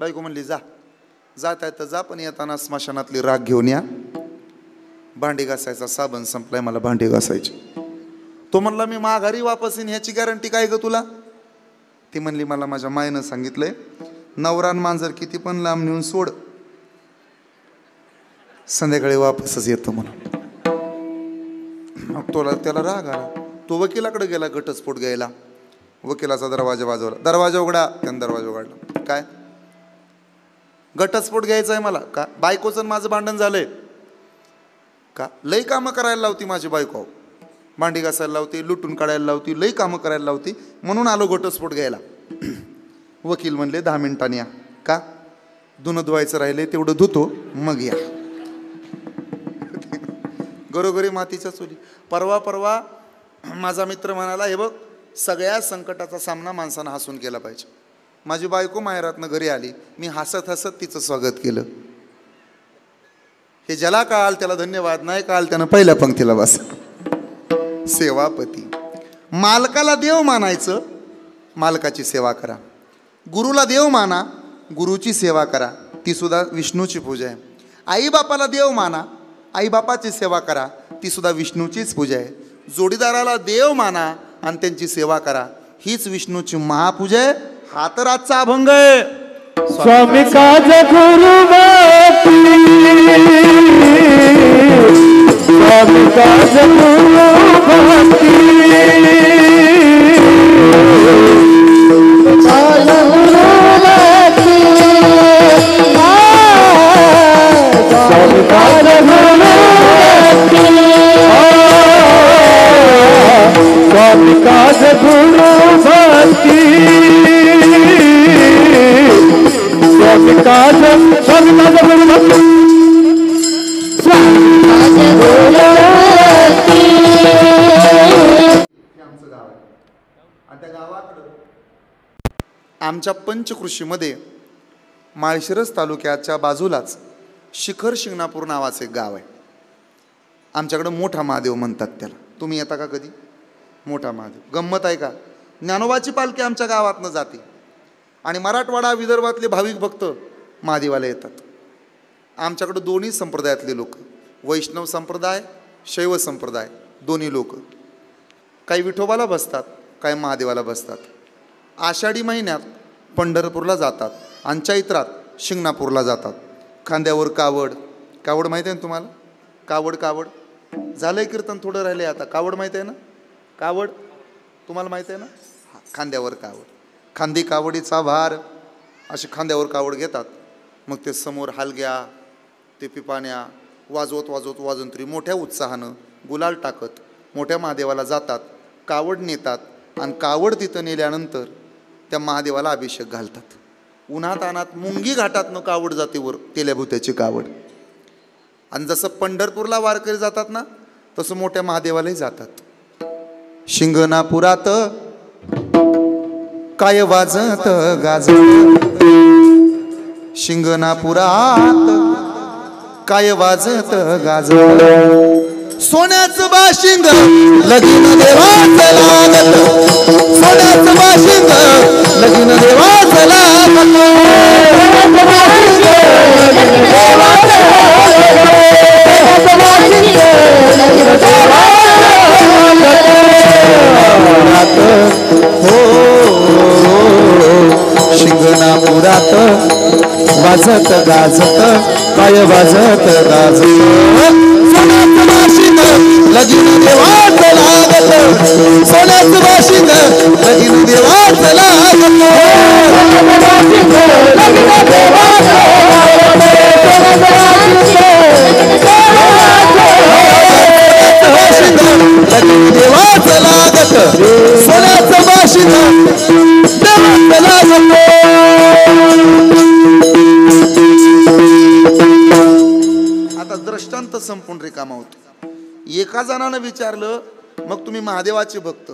बायको म्हणली जा जात आहे तर जा, पण येताना स्मशानातली राख घेऊन या. भांडी घासायचा साबण संपलाय, मला भांडी घासायची. तो म्हणला मी माघारी वापस येईन, ह्याची गॅरंटी काय ग तुला. ती म्हणली मला माझ्या मायनं सांगितलंय, नवरान मांजर किती पण लांब नेऊन सोड, संध्याकाळी वापसच येतो म्हणून. मग त्याला राग आला. तो वकिलाकडे गेला घटस्फोट घ्यायला. वकिलाचा दरवाजा वाजवला. दरवाजा उघडा. त्यानं दरवाजा उघडला. काय घटस्फोट घ्यायचा आहे मला. का बायकोचं माझं भांडण झालंय का. लई कामं करायला लावती माझी बायको, भांडी घासायला लावती, लुटून काढायला लावती, लई कामं करायला लावती, म्हणून आलो घटस्फोट घ्यायला. वकील म्हणले 10 मिनिटांनी या. का धुणं धुवायचं राहिले तेवढं धुतो मग या. घरोघरी मातीच्या चुली. परवा माझा मित्र म्हणाला, हे बघ सगळ्या संकटाचा सामना माणसानं हसून केला पाहिजे. माझी बायको माहेरातनं घरी आली, मी हसत हसत तिचं स्वागत केलं. हे ज्याला कळाल त्याला धन्यवाद, नाही कळाल त्यानं पहिल्या पंक्तीला बस. सेवापती. मालकाला देव मानायचं, मालकाची सेवा करा. गुरुला देव माना, गुरुची सेवा करा, ती सुद्धा विष्णूची पूजा आहे. आईबापाला देव माना, आईबापाची सेवा करा, ती सुद्धा विष्णूचीच पूजा आहे. जोडीदाराला देव माना आणि त्यांची सेवा करा, हीच विष्णूची महापूजा आहे. हा तर आजचा अभंग आहे. स्वामी काज गुरु स्वामी काज गुरु स्वामी काज गुरु भक्ति स्वामी काज गुरु भक्ति आमच्या पंचकृषीमध्ये माळशिरस तालुक्याच्या बाजूलाच शिखर शिंगणापूर नावाचे एक गाव आहे. आमच्याकडं मोठा महादेव म्हणतात त्याला. तुम्ही येता का कधी? मोठा महादेव. गंमत आहे का, ज्ञानोबाची पालखी आमच्या गावातनं जाते आणि मराठवाडा विदर्भातले भाविक भक्त महादेवाला येतात. आमच्याकडं दोन्ही संप्रदायातले लोक, वैष्णव संप्रदाय, शैव संप्रदाय, दोन्ही लोक काही विठोबाला बसतात, काही महादेवाला बसतात. आषाढी महिन्यात पंढरपूरला जातात आणि चैत्रात शिंगणापूरला जातात. खांद्यावर कावड. कावड माहिती आहे ना तुम्हाला? कावड कावड झालंय कीर्तन, थोडं राहिलं आहे आता. कावड माहिती आहे ना? कावड तुम्हाला माहिती आहे ना? हां, खांद्यावर कावड. खांदी कावडीचा भार असे खांद्यावर कावड घेतात. मग ते समोर हलग्या, ते पिपाण्या वाजवत वाजवत वाजंत्री मोठ्या उत्साहानं गुलाल टाकत मोठ्या महादेवाला जातात, कावड नेतात आणि कावड तिथं नेल्यानंतर त्या महादेवाला अभिषेक घालतात. उन्हात अनात मुंगी घाटातनं कावड जाते वर, तेल्याभुत्याची कावड. आणि जसं पंढरपूरला वारकरी जातात ना, तसं मोठ्या महादेवालाही जातात. शिंगणापुरात काय वाजत गाजत, शिंगणापुरात काय वाजत गाजत, सोन्याचं बाशिंग लगीन देवाचं लागत, सोन्याचं बाशिंग लगीन देवाचं लागत, शिंगणापुरात वाजत गाजत काय वाजत गाजत, सोन्याचं बाशिंग लगीन देवाचं लागत, सोन्याचं बाशिंग लगीन देवाचं लागत, लगीन देवाचं लागत, सोन्याचं बाशिंग देवाचं लागत. आता दृष्टांत संपून रिकामा होतो. एका जणानं विचारलं, मग तुम्ही महादेवाचे भक्त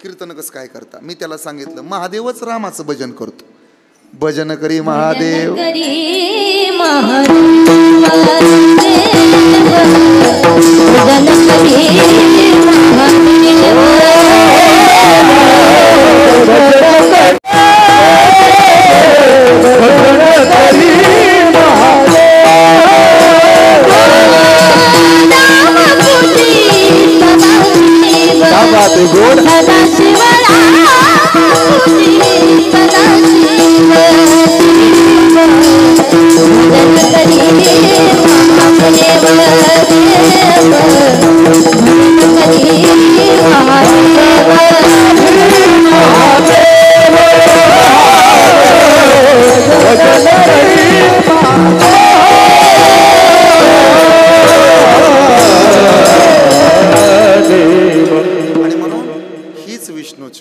कीर्तन कसं काय करता? मी त्याला सांगितलं, महादेवच रामाचं भजन करतो. भजन करी महादेव, गोड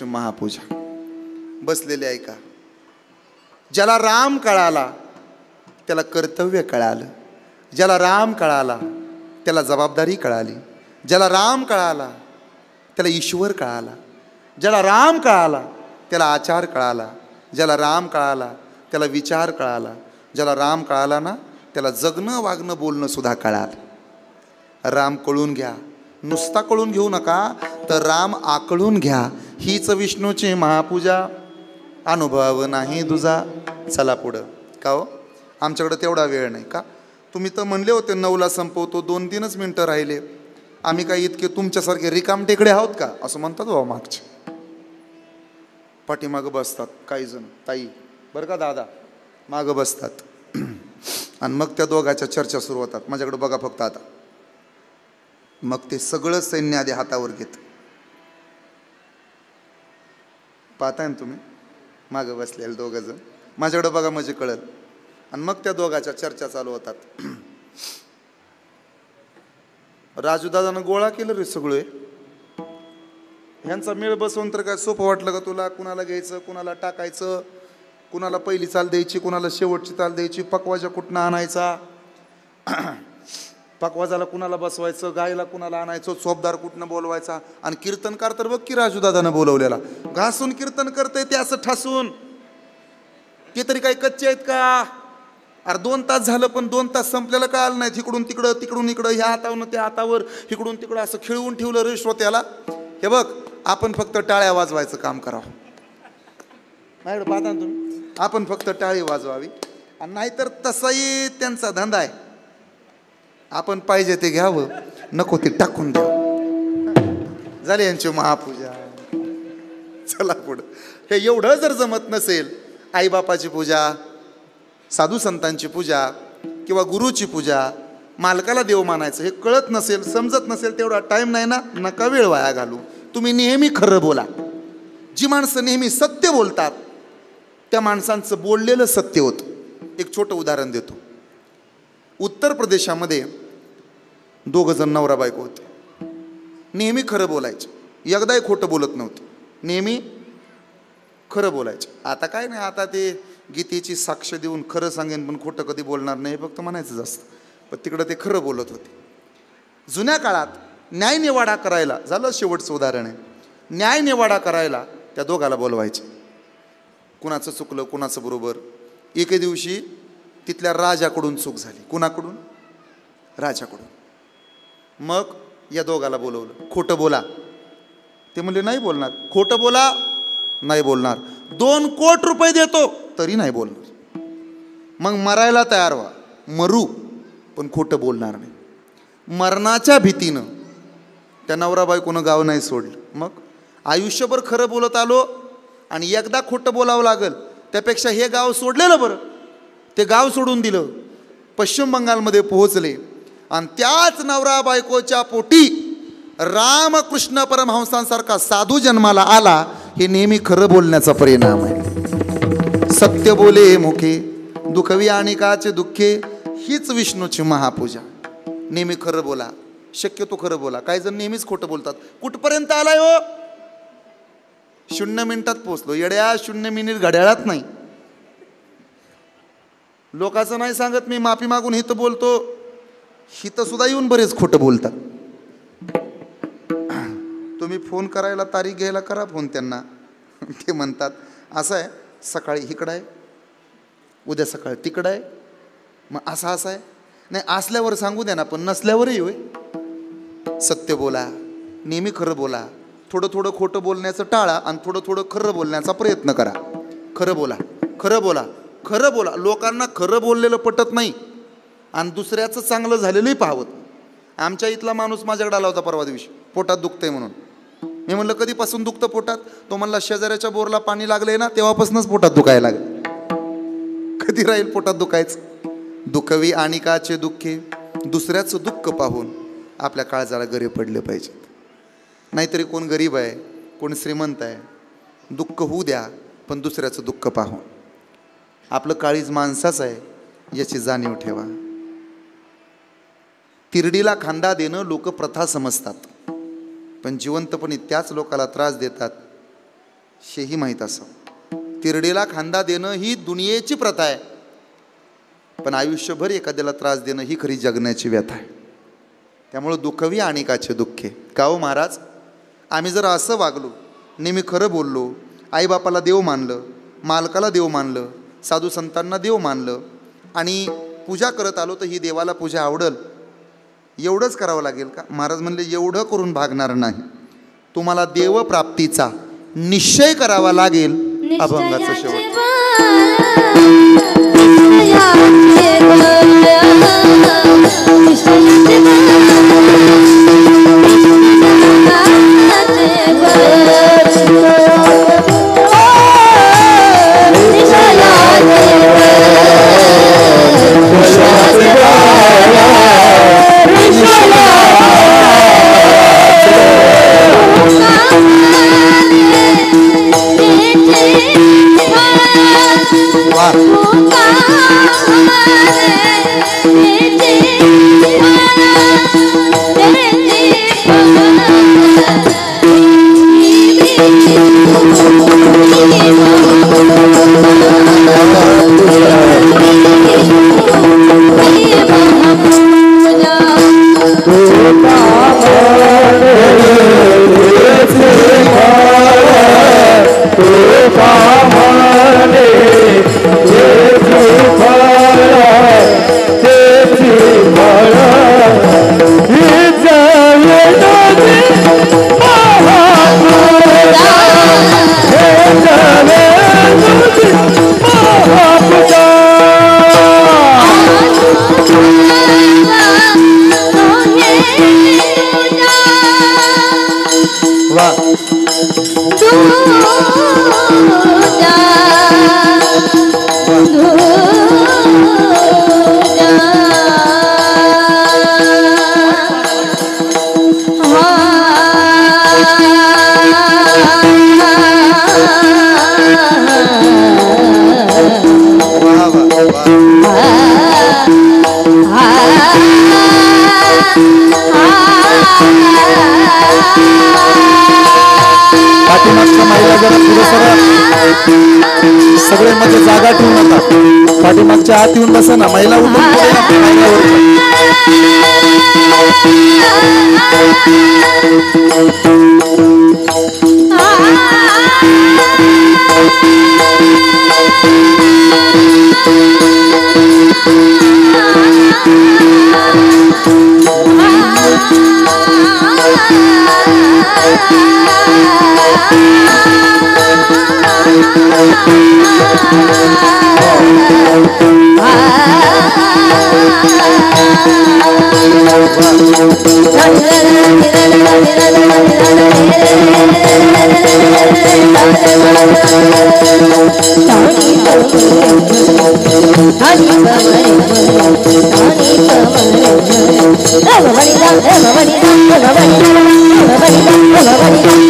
महापूजा बसलेले आहे का? ज्याला राम कळाला त्याला कर्तव्य कळालं, ज्याला राम कळाला त्याला जबाबदारी कळाली, ज्याला राम कळाला त्याला ईश्वर कळाला, ज्याला राम कळाला त्याला आचार कळाला, ज्याला राम कळाला त्याला विचार कळाला, ज्याला राम कळाला ना त्याला जगणं वागणं बोलणं सुद्धा कळालं. राम कळून घ्या, नुसता कळून घेऊ नका, तर राम आकळून घ्या. हीच विष्णूची महापूजा, अनुभव नाही तुझा. चला पुढं. का हो, आमच्याकडं तेवढा वेळ नाही का? तुम्ही तर म्हणले होते 9ला संपवतो, 2-3च मिनटं राहिले. आम्ही काय इतके तुमच्यासारखे रिकाम टेकडे आहोत का? असं म्हणतात बाबा मागचे. पाठीमागं बसतात काही जण, ताई बरं का दादा, मागं बसतात आणि मग त्या दोघांच्या चर्चा सुरू होतात. माझ्याकडे बघा फक्त आता. मग ते सगळं सैन्य आधी हातावर घेत. पाहताय ना तुम्ही, मागं बसलेले दोघं जण. माझ्याकडे बघा म्हणजे कळलं. आणि मग त्या दोघांच्या चर्चा चालू होतात. राजूदादानं गोळा केलं रे सगळे. ह्यांचा मेळ बसवून तर काय सोपं वाटलं का तुला? कुणाला घ्यायचं, कुणाला टाकायचं, कुणाला पहिली चाल द्यायची, कुणाला शेवटची चाल द्यायची, पकवाजा कुठनं आणायचा, पकवाजाला कुणाला बसवायचं, गायला कुणाला आणायचं, चोपदार कुठनं बोलवायचा. आणि कीर्तनकार तर बघ की राजूदादानं बोलवलेला, घासून कीर्तन करते ते असं ठासून. ते तरी काही कच्चे आहेत का? अरे 2 तास झालं पण 2 तास संपलेलं कळालं नाही. तिकडून तिकडं तिकडून इकडं, ह्या हातावरून त्या हातावर, इकडून तिकडं असं खिळवून ठेवलं रे श्रोत्याला. हे बघ, आपण फक्त टाळ्या वाजवायचं काम करावं. माझ्याकडे पाहता ना तुम्ही, आपण फक्त टाळी वाजवावी. आणि नाहीतर तसाही त्यांचा धंदा आहे. आपण पाहिजे ते घ्यावं, नको ते टाकून द्यावं. झाली यांची महापूजा. चला पुढं. हे एवढं जर जमत नसेल, आईबापाची पूजा, साधू संतांची पूजा किंवा गुरुची पूजा, मालकाला देव मानायचं हे कळत नसेल, समजत नसेल, तेवढा टाईम नाही ना, नका वेळ वाया घालू. तुम्ही नेहमी खरं बोला. जी माणसं नेहमी सत्य बोलतात त्या माणसांचं बोललेलं सत्य होतं. एक छोटं उदाहरण देतो. उत्तर प्रदेशामध्ये 2 जण नवरा बायको होते. नेहमी खरं बोलायचे, एकदाही खोटं बोलत नव्हते, नेहमी खरं बोलायचे. आता काय नाही, आता ते गीतेची साक्ष देऊन खरं सांगेन पण खोटं कधी बोलणार नाही, फक्त म्हणायचं असतं. पण तिकडं ते खरं बोलत होते. जुन्या काळात न्यायनिवाडा करायला, झालं शेवटचं उदाहरण आहे, न्यायनिवाडा करायला त्या दोघाला बोलवायचे. कुणाचं चुकलं, कुणाचं बरोबर. एके दिवशी तिथल्या राजाकडून चूक झाली. कुणाकडून? राजाकडून. मग या दोघाला बोलवलं. खोटं बोला. ते म्हणले नाही बोलणार. खोटं बोला. नाही बोलणार. 2 कोटी रुपये देतो तरी नाही बोलणार. मग मरायला तयार व्हा, मरू, पण खोटं बोलणार नाही. मरणाच्या भीतीनं त्या नवरा बायकोनं गाव नाही सोडलं. मग आयुष्यभर खरं बोलत आलो आणि एकदा खोटं बोलावं लागल, त्यापेक्षा हे गाव सोडलेलं बरं. ते गाव सोडून दिलं, पश्चिम बंगालमध्ये पोहोचले आणि त्याच नवरा बायकोच्या पोटी रामकृष्ण परमहंसांसारखा साधू जन्माला आला. हे नेहमी खरं बोलण्याचा परिणाम आहे. सत्य बोले मुखे, दुखवी आणि काचे दुःखे, हीच विष्णूची महापूजा. नेहमी खरं बोला, शक्यतो खरं बोला. काही जण नेहमीच खोटं बोलतात. कुठपर्यंत आलाय हो? 0 मिनिटात पोहोचलो. येड्या, 0 मिनिट घड्याळात नाही. लोकांचं नाही सांगत मी, माफी मागून हिथं बोलतो. हिथं सुद्धा येऊन बरेच खोटं बोलतात. तुम्ही फोन करायला, तारीख घ्यायला करा फोन त्यांना. ते म्हणतात असं आहे, सकाळी इकडं आहे, उद्या सकाळी तिकडं आहे. मग असं आहे. नाही, असल्यावर सांगू द्या ना, पण नसल्यावरही होय. सत्य बोला, नेहमी खरं बोला. थोडं थोडं खोटं बोलण्याचं टाळा आणि थोडं थोडं खरं बोलण्याचा प्रयत्न करा. खरं बोला, खरं बोला, खरं बोला. लोकांना खरं बोललेलं पटत नाही आणि दुसऱ्याचं चांगलं झालेलंही पाहत. आमच्या इथला माणूस माझ्याकडे आला होता परवा दिवशी, पोटात दुखतंय म्हणून. मी म्हणलं कधीपासून दुखतं पोटात? तो म्हणला शेजाऱ्याच्या बोरला पाणी लागलंय ना तेव्हापासूनच पोटात दुखायला लागलं. कधी राहील पोटात दुखायचं? दुखवी आणि काचे दुःखे, दुसऱ्याचं दुःख पाहून आपल्या काळजाला गरे पडले पाहिजेत. नाहीतरी कोण गरीब आहे, कोण श्रीमंत आहे, दुःख होऊ द्या, पण दुसऱ्याचं दुःख पाहून. आपलं काळीज माणसाचं आहे याची जाणीव ठेवा. तिरडीला खांदा देणं लोक प्रथा समजतात, पण जिवंतपणी त्याच लोकाला त्रास देतात हेही माहीत असावं. तिरडीला खांदा देणं ही दुनियेची प्रथा आहे, पण आयुष्यभर एखाद्याला त्रास देणं ही खरी जगण्याची व्यथा आहे. त्यामुळं दुखवी आणि काचे दुःखे. का हो महाराज, आम्ही जर असं वागलो, नेहमी खरं बोललो, आईबापाला देव मानलं, मालकाला देव मानलं, साधू संतांना देव मानलं आणि पूजा करत आलो, तर ही देवाला पूजा आवडल एवढंच करावं लागेल का? महाराज म्हणले एवढं करून भागणार नाही. तुम्हाला देवप्राप्तीचा निश्चय करावा लागेल. अभंगाचं शेवट. सगळे मध्ये जागा ठेवू नका. पाठीमागच्या आत येऊन बसा ना. महिला उठून पुढे या, महिला Everybody